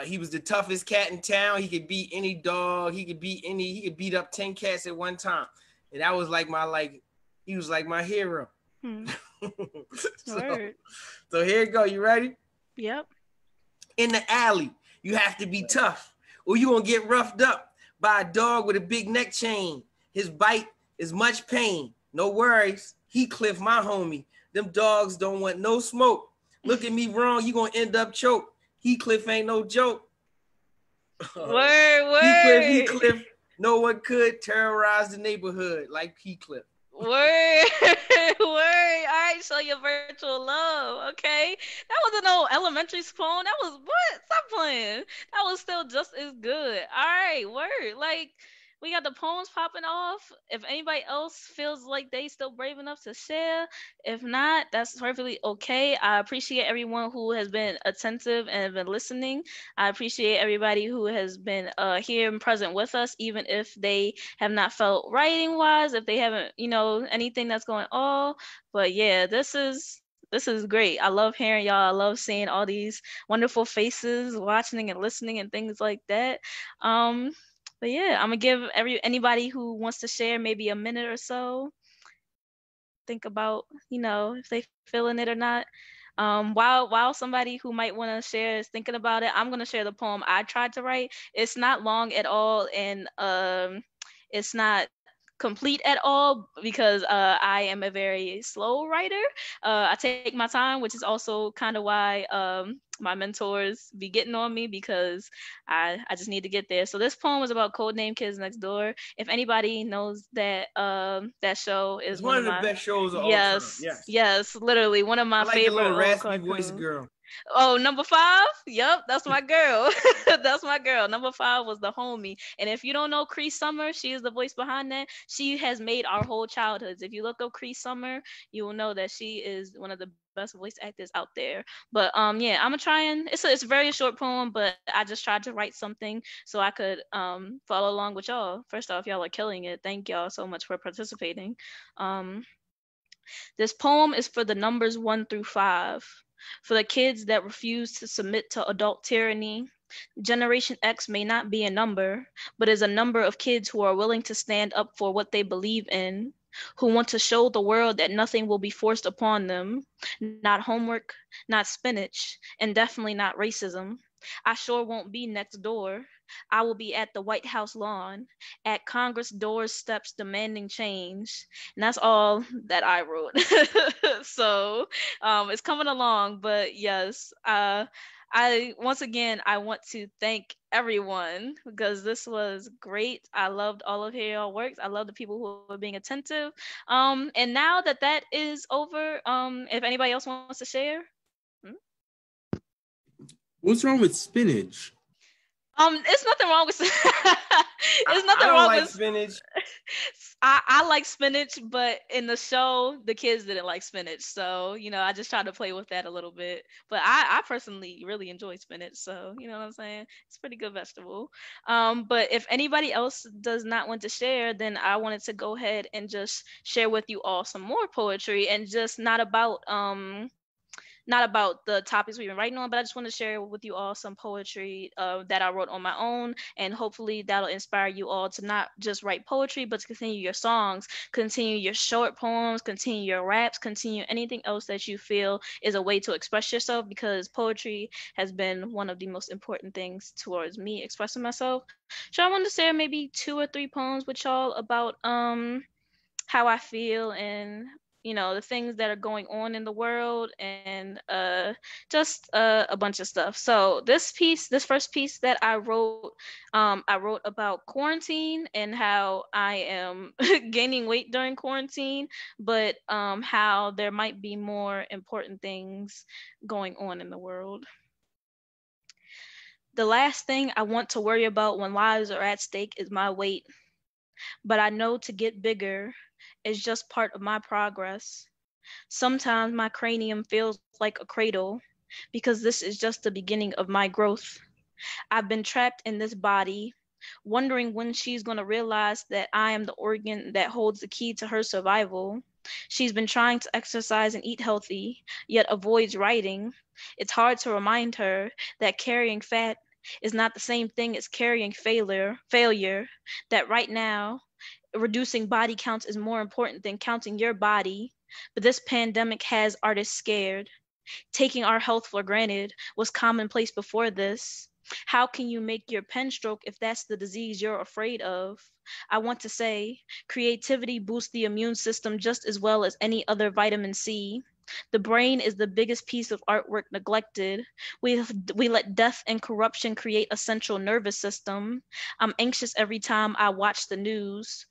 S4: he was the toughest cat in town. He could beat any dog. He could beat up 10 cats at one time, and that was he was like my hero. So here you go. You ready?
S3: Yep.
S4: In the alley, you have to be tough, or you gonna get roughed up by a dog with a big neck chain. His bite is much pain. No worries, Heathcliff, my homie. Them dogs don't want no smoke. Look at me wrong, you gonna end up choked. Heathcliff ain't no joke.
S3: Word.
S4: Heathcliff, no one could terrorize the neighborhood like Heathcliff.
S3: Word. All right, show your virtual love. Okay, that wasn't no elementary school. That was what? Stop playing. That was still just as good. All right, word. Like, we got the poems popping off. If anybody else feels like they still brave enough to share, if not, that's perfectly okay. I appreciate everyone who has been attentive and been listening. I appreciate everybody who has been here and present with us, even if they have not felt writing wise, if they haven't, anything that's going on. But yeah, this is great. I love hearing y'all. I love seeing all these wonderful faces, watching and listening and things like that. But yeah, I'm gonna give anybody who wants to share maybe a minute or so. Think about, if they feeling it or not. While somebody who might want to share is thinking about it, I'm gonna share the poem I tried to write. It's not long at all, and it's not complete at all because I am a very slow writer. I take my time, which is also kind of why my mentors be getting on me because I just need to get there. So this poem is about Codename Kids Next Door. If anybody knows that that show is
S4: It's one of the best shows of all time.
S3: Yes, literally one of my
S4: I like
S3: favorite
S4: the little
S3: old
S4: raspy
S3: cartoons.
S4: voice girl.
S3: Oh, number 5? Yep, that's my girl. That's my girl. Number 5 was the homie. And if you don't know Cree Summer, she is the voice behind that. She has made our whole childhoods. If you look up Cree Summer, you will know that she is one of the best voice actors out there. But yeah, I'm gonna try and it's a very short poem, but I just tried to write something so I could follow along with y'all. First off, y'all are killing it. Thank y'all so much for participating. This poem is for the numbers 1 through 5. For the kids that refuse to submit to adult tyranny. Generation X may not be a number, but is a number of kids who are willing to stand up for what they believe in, who want to show the world that nothing will be forced upon them. Not homework, not spinach, and definitely not racism. I sure won't be next door. I will be at the White House lawn, at Congress doors steps demanding change. And that's all that I wrote. So it's coming along, but yes, I once again I want to thank everyone because this was great. I loved all of your works. I love the people who are being attentive. And now that is over, if anybody else wants to share.
S18: What's wrong with spinach?
S3: It's nothing wrong with it's nothing
S4: I don't
S3: wrong
S4: like
S3: with
S4: spinach.
S3: I like spinach, but in the show, the kids didn't like spinach. So, I just tried to play with that a little bit. But I personally really enjoy spinach. So, you know what I'm saying? It's a pretty good vegetable. But if anybody else does not want to share, then I wanted to go ahead and just share with you all some more poetry and just not about not about the topics we've been writing on, but I just want to share with you all some poetry that I wrote on my own, and hopefully that'll inspire you all to not just write poetry, but to continue your songs, continue your short poems, continue your raps, continue anything else that you feel is a way to express yourself, because poetry has been one of the most important things towards me expressing myself. So I want to share maybe 2 or 3 poems with y'all about how I feel and the things that are going on in the world, and just a bunch of stuff. So this first piece that I wrote about quarantine and how I am gaining weight during quarantine, but how there might be more important things going on in the world. The last thing I want to worry about when lives are at stake is my weight, but I know to get bigger is just part of my progress. Sometimes my cranium feels like a cradle because this is just the beginning of my growth. I've been trapped in this body, wondering when she's going to realize that I am the organ that holds the key to her survival. She's been trying to exercise and eat healthy, yet avoids writing. It's hard to remind her that carrying fat is not the same thing as carrying failure, that right now reducing body counts is more important than counting your body. But this pandemic has artists scared. Taking our health for granted was commonplace before this. How can you make your pen stroke if that's the disease you're afraid of? I want to say creativity boosts the immune system just as well as any other vitamin C. The brain is the biggest piece of artwork neglected. We let death and corruption create a central nervous system. I'm anxious every time I watch the news.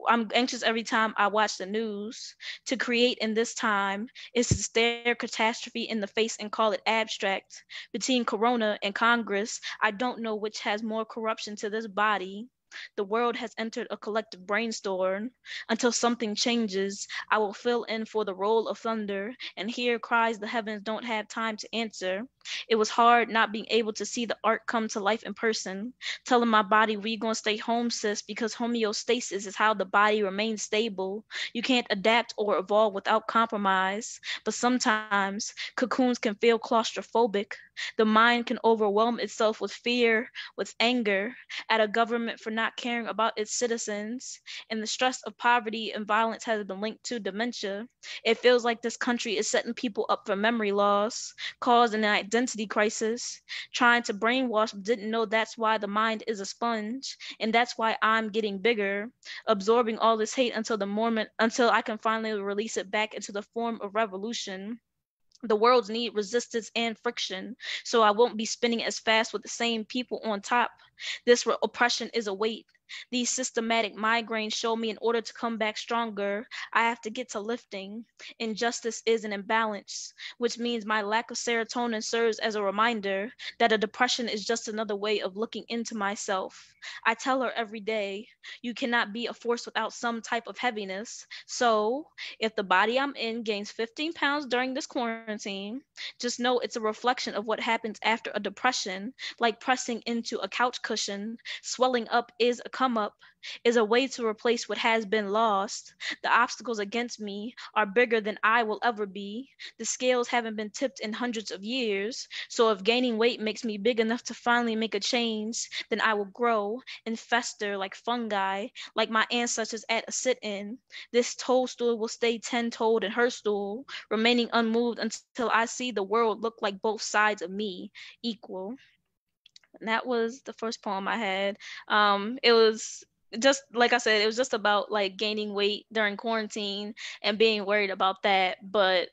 S3: I'm anxious every time I watch the news. To create in this time is to stare catastrophe in the face and call it abstract. Between Corona and Congress, I don't know which has more corruption to this body. The world has entered a collective brainstorm. Until something changes, I will fill in for the roll of thunder and hear cries the heavens don't have time to answer. It was hard not being able to see the art come to life in person, telling my body we gonna stay home, sis, because homeostasis is how the body remains stable. You can't adapt or evolve without compromise, but sometimes cocoons can feel claustrophobic. The mind can overwhelm itself with fear, with anger, at a government for not caring about its citizens, and the stress of poverty and violence has been linked to dementia. It feels like this country is setting people up for memory loss, causing an identity crisis, trying to brainwash, didn't know that's why the mind is a sponge, and that's why I'm getting bigger, absorbing all this hate until I can finally release it back into the form of revolution. The worlds need resistance and friction, so I won't be spinning as fast with the same people on top. This oppression is a weight. These systematic migraines show me in order to come back stronger, I have to get to lifting. Injustice is an imbalance, which means my lack of serotonin serves as a reminder that a depression is just another way of looking into myself. I tell her every day, you cannot be a force without some type of heaviness. So if the body I'm in gains 15 pounds during this quarantine, just know it's a reflection of what happens after a depression, like pressing into a couch cushion. Swelling up is a come up, is a way to replace what has been lost. The obstacles against me are bigger than I will ever be. The scales haven't been tipped in hundreds of years. So if gaining weight makes me big enough to finally make a change, then I will grow and fester like fungi, like my ancestors at a sit-in. This toadstool will stay 10-toed in her stool, remaining unmoved until I see the world look like both sides of me equal. And that was the first poem I had. It was just like I said, it was just about like gaining weight during quarantine and being worried about that, but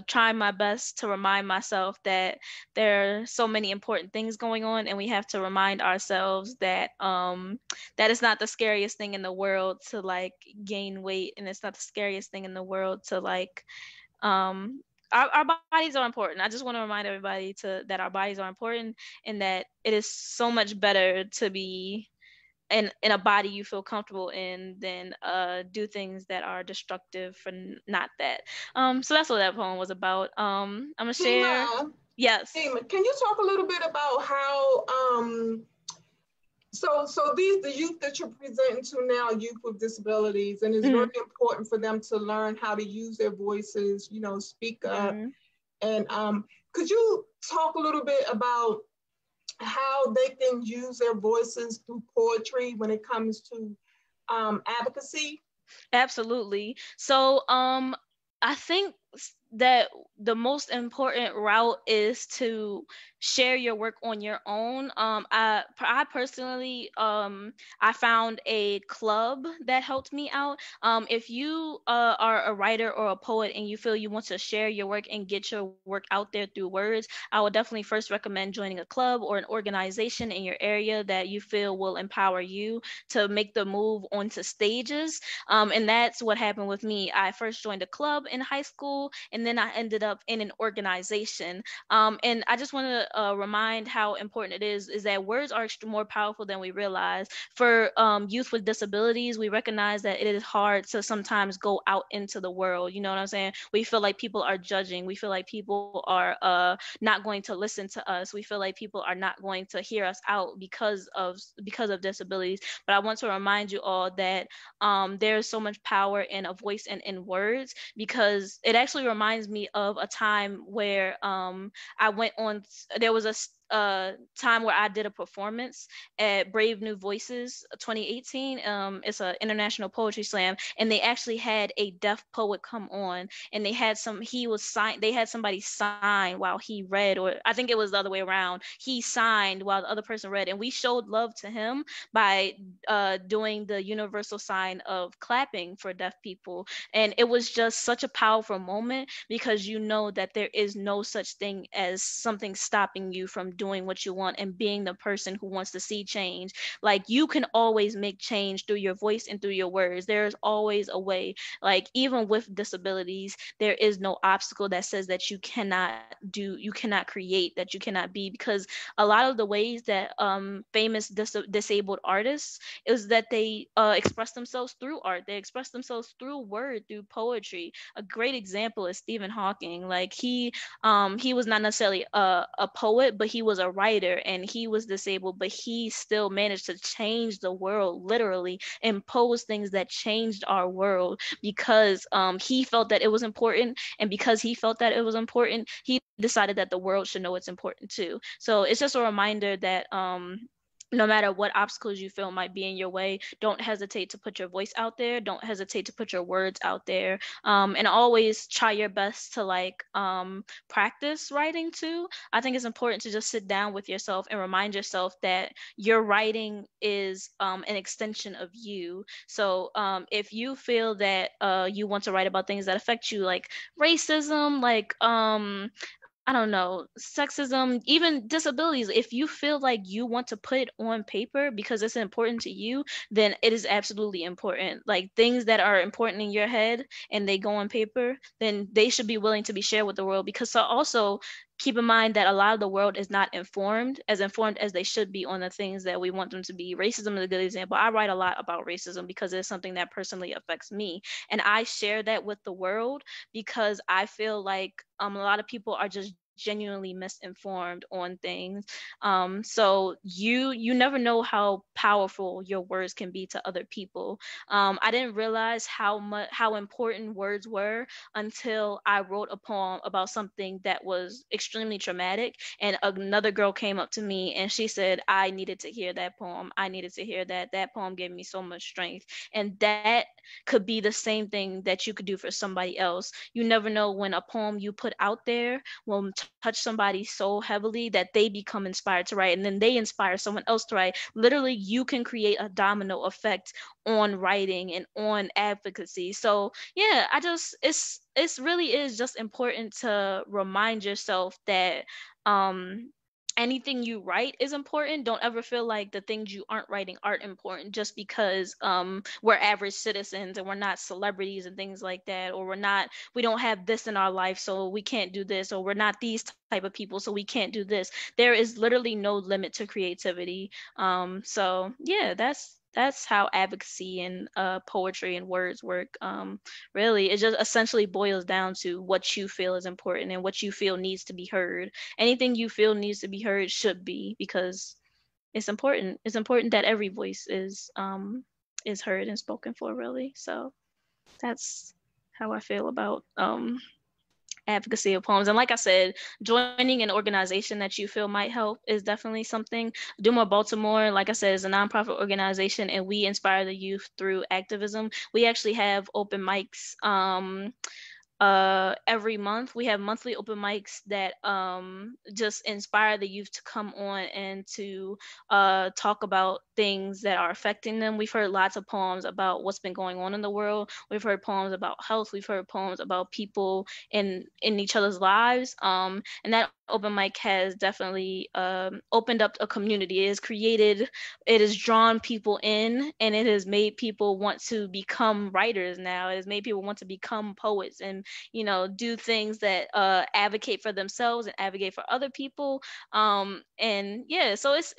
S3: trying my best to remind myself that there are so many important things going on, and we have to remind ourselves that that it's not the scariest thing in the world to like gain weight, and it's not the scariest thing in the world to like our bodies are important. I just want to remind everybody that our bodies are important, and that it is so much better to be in a body you feel comfortable in than do things that are destructive for not that. So that's what that poem was about. I'm gonna share.
S2: Keyma,
S3: Yes.
S2: Keyma, can you talk a little bit about how So the youth that you're presenting to now, youth with disabilities, and it's very important for them to learn how to use their voices, you know, speak up. And could you talk a little bit about how they can use their voices through poetry when it comes to advocacy?
S3: Absolutely. So I think that the most important route is to share your work on your own. I personally I found a club that helped me out. If you are a writer or a poet and you feel you want to share your work and get your work out there through words, I would definitely first recommend joining a club or an organization in your area that you feel will empower you to make the move onto stages. And that's what happened with me. I first joined a club in high school, and then I ended up in an organization. And I just want to remind how important it is that words are more powerful than we realize. For youth with disabilities, we recognize that it is hard to sometimes go out into the world. You know what I'm saying? We feel like people are judging. We feel like people are not going to listen to us. We feel like people are not going to hear us out because of disabilities. But I want to remind you all that there's so much power in a voice and in words, because it actually reminds me of a time where there was a time where I did a performance at Brave New Voices 2018. It's an international poetry slam, and they actually had a deaf poet come on, and they had somebody sign while he read, or I think it was the other way around. He signed while the other person read, and we showed love to him by doing the universal sign of clapping for deaf people. And it was just such a powerful moment, because you know that there is no such thing as something stopping you from doing what you want and being the person who wants to see change. Like, you can always make change through your voice and through your words. There's always a way. Like, even with disabilities, there is no obstacle that says that you cannot create, that you cannot be, because a lot of the ways that famous disabled artists is that they express themselves through art. They express themselves through word, through poetry. A great example is Stephen Hawking. Like, he was not necessarily a poet, but he was a writer, and he was disabled, but he still managed to change the world, literally impose things that changed our world, because he felt that it was important, and because he felt that it was important, he decided that the world should know it's important too. So it's just a reminder that no matter what obstacles you feel might be in your way, don't hesitate to put your voice out there. Don't hesitate to put your words out there. And always try your best to practice writing too. I think it's important to just sit down with yourself and remind yourself that your writing is an extension of you. So if you feel that you want to write about things that affect you, like racism, like I don't know, sexism, even disabilities, if you feel like you want to put it on paper because it's important to you, then it is absolutely important. Like, things that are important in your head and they go on paper, then they should be willing to be shared with the world. Because so also keep in mind that a lot of the world is not informed as they should be on the things that we want them to be. Racism is a good example. I write a lot about racism because it's something that personally affects me, and I share that with the world because I feel like a lot of people are just genuinely misinformed on things. So you never know how powerful your words can be to other people. I didn't realize how important words were until I wrote a poem about something that was extremely traumatic, and another girl came up to me and she said, I needed to hear that poem. I needed to hear that. That poem gave me so much strength. And that could be the same thing that you could do for somebody else. You never know when a poem you put out there will touch somebody so heavily that they become inspired to write, and then they inspire someone else to write. Literally, you can create a domino effect on writing and on advocacy. So yeah, it's really is just important to remind yourself that anything you write is important. Don't ever feel like the things you aren't writing aren't important just because we're average citizens and we're not celebrities and things like that, or we don't have this in our life, so we can't do this, or we're not these type of people, so we can't do this. There is literally no limit to creativity. So yeah, that's how advocacy and poetry and words work. Really, it just essentially boils down to what you feel is important and what you feel needs to be heard. Anything you feel needs to be heard should be, because it's important. It's important that every voice is heard and spoken for, really. So that's how I feel about advocacy of poems. And like I said, joining an organization that you feel might help is definitely something. Duma Baltimore, like I said, is a nonprofit organization, and we inspire the youth through activism. We actually have open mics every month. We have monthly open mics that just inspire the youth to come on and to talk about things that are affecting them. We've heard lots of poems about what's been going on in the world. We've heard poems about health. We've heard poems about people in each other's lives. And that open mic has definitely opened up a community. It has drawn people in, and it has made people want to become writers now. It has made people want to become poets and, do things that advocate for themselves and advocate for other people. And yeah, so it's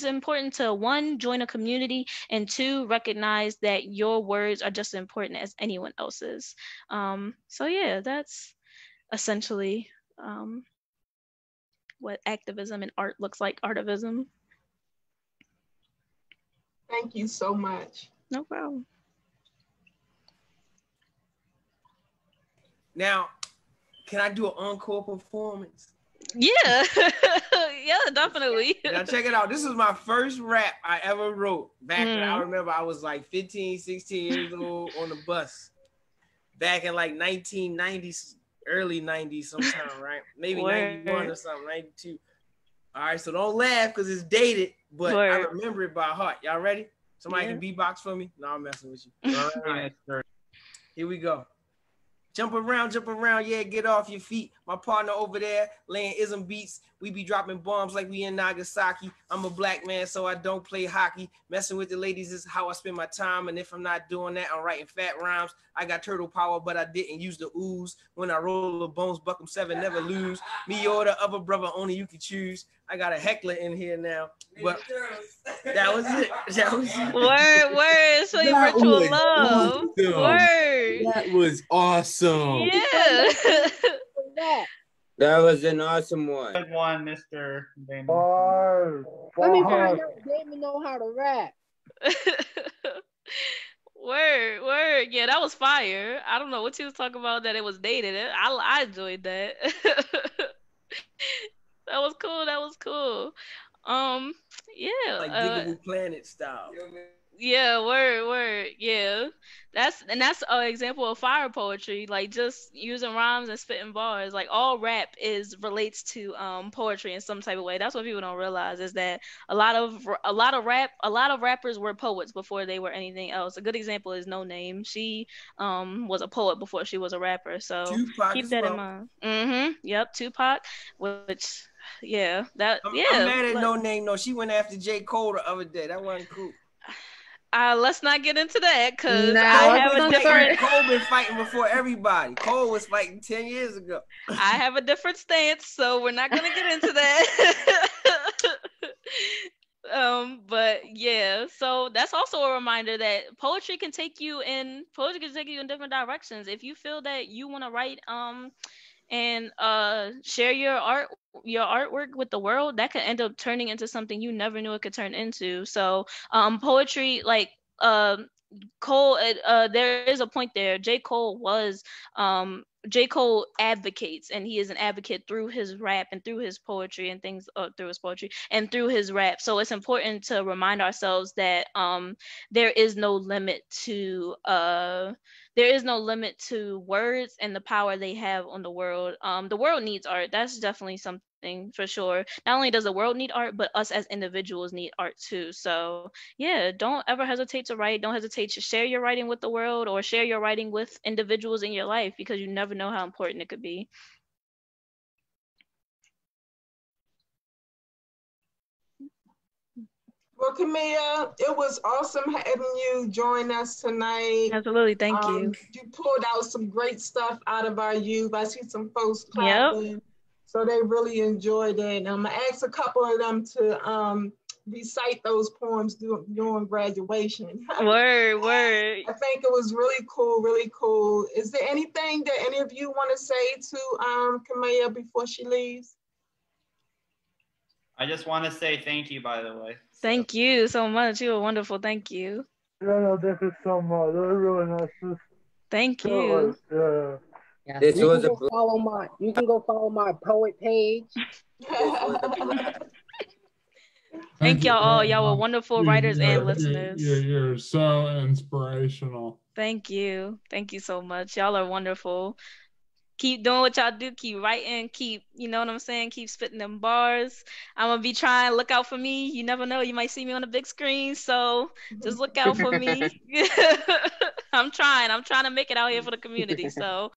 S3: important to, one, join a community, and two, recognize that your words are just as important as anyone else's. So yeah, that's essentially what activism and art looks like, artivism.
S2: Thank you so much.
S3: No problem.
S4: Now, can I do an encore performance?
S3: Yeah. Yeah, definitely.
S4: Now check it out. This is my first rap I ever wrote back when I remember I was like 15, 16 years old on the bus. Back in like 1990s, early 90s sometime, right? Maybe 91 or something, 92. All right, so don't laugh because it's dated, but I remember it by heart. Y'all ready? Somebody can beatbox for me? No, I'm messing with you. All right. Here we go. Jump around, yeah, get off your feet. My partner over there laying ism beats. We be dropping bombs like we in Nagasaki. I'm a black man, so I don't play hockey. Messing with the ladies is how I spend my time. And if I'm not doing that, I'm writing fat rhymes. I got turtle power, but I didn't use the ooze. When I roll the bones, buck 'em 7, never lose. Me or the other brother, only you can choose. I got a heckler in here now, but that was it. That was it.
S3: Word, so your virtual love.
S18: Awesome.
S3: Word.
S18: That was awesome.
S3: Yeah.
S13: That was an awesome one.
S9: Good one, Mr. Damon.
S1: Let me find out Damon know how to rap.
S3: Word. Yeah, that was fire. I don't know what you was talking about, that it was dated. I enjoyed that. That was cool. Yeah.
S4: Like Diggable Planet style.
S3: Yeah, word. Yeah. That's an example of fire poetry, like just using rhymes and spitting bars. Like all rap relates to poetry in some type of way. That's what people don't realize, is that a lot of rappers were poets before they were anything else. A good example is No Name. She was a poet before she was a rapper. So
S4: Tupac
S3: keep that in mind. Yep, Tupac, which I'm
S4: mad at No Name. No, she went after J. Cole the other day. That wasn't cool.
S3: Let's not get into that, because I have a different.
S4: Cole been fighting before everybody. Cole was fighting 10 years ago.
S3: I have a different stance, so we're not gonna get into that. But yeah, so that's also a reminder that poetry can take you in different directions. If you feel that you want to write and share your artwork with the world, that could end up turning into something you never knew it could turn into. So poetry, like Cole, there is a point there. J. Cole advocates, and he is an advocate through his rap and through his poetry and things, through his poetry and through his rap. So it's important to remind ourselves that there is no limit to words and the power they have on the world. The world needs art. That's definitely something for sure. Not only does the world need art, but us as individuals need art too. So yeah, don't ever hesitate to write. Don't hesitate to share your writing with the world, or share your writing with individuals in your life, because you never know how important it could be.
S2: Well, Camilla, it was awesome having you join us tonight.
S3: Absolutely, thank you.
S2: You pulled out some great stuff out of our youth. I see some folks clapping, so they really enjoyed it. I'm gonna ask a couple of them to recite those poems during graduation.
S3: Word.
S2: I think it was really cool. Is there anything that any of you want to say to Camilla before she leaves?
S9: I just want to say thank you, by the way.
S3: Thank you so much. You were wonderful. Thank you.
S7: Yeah, no, thank you so much. That was really nice.
S3: Thank you.
S7: Yeah.
S13: This
S1: You
S13: was
S1: can
S13: a
S1: go follow my. You can go follow my poet page.
S3: Thank y'all all.
S11: very
S3: Y'all were
S11: much.
S3: wonderful writers and listeners.
S11: You're so inspirational.
S3: Thank you. Thank you so much. Y'all are wonderful. Keep doing what y'all do. Keep writing. Keep, you know what I'm saying? Keep spitting them bars. I'm going to be trying. Look out for me. You never know. You might see me on the big screen. So just look out for me. I'm trying. I'm trying to make it out here for the community. So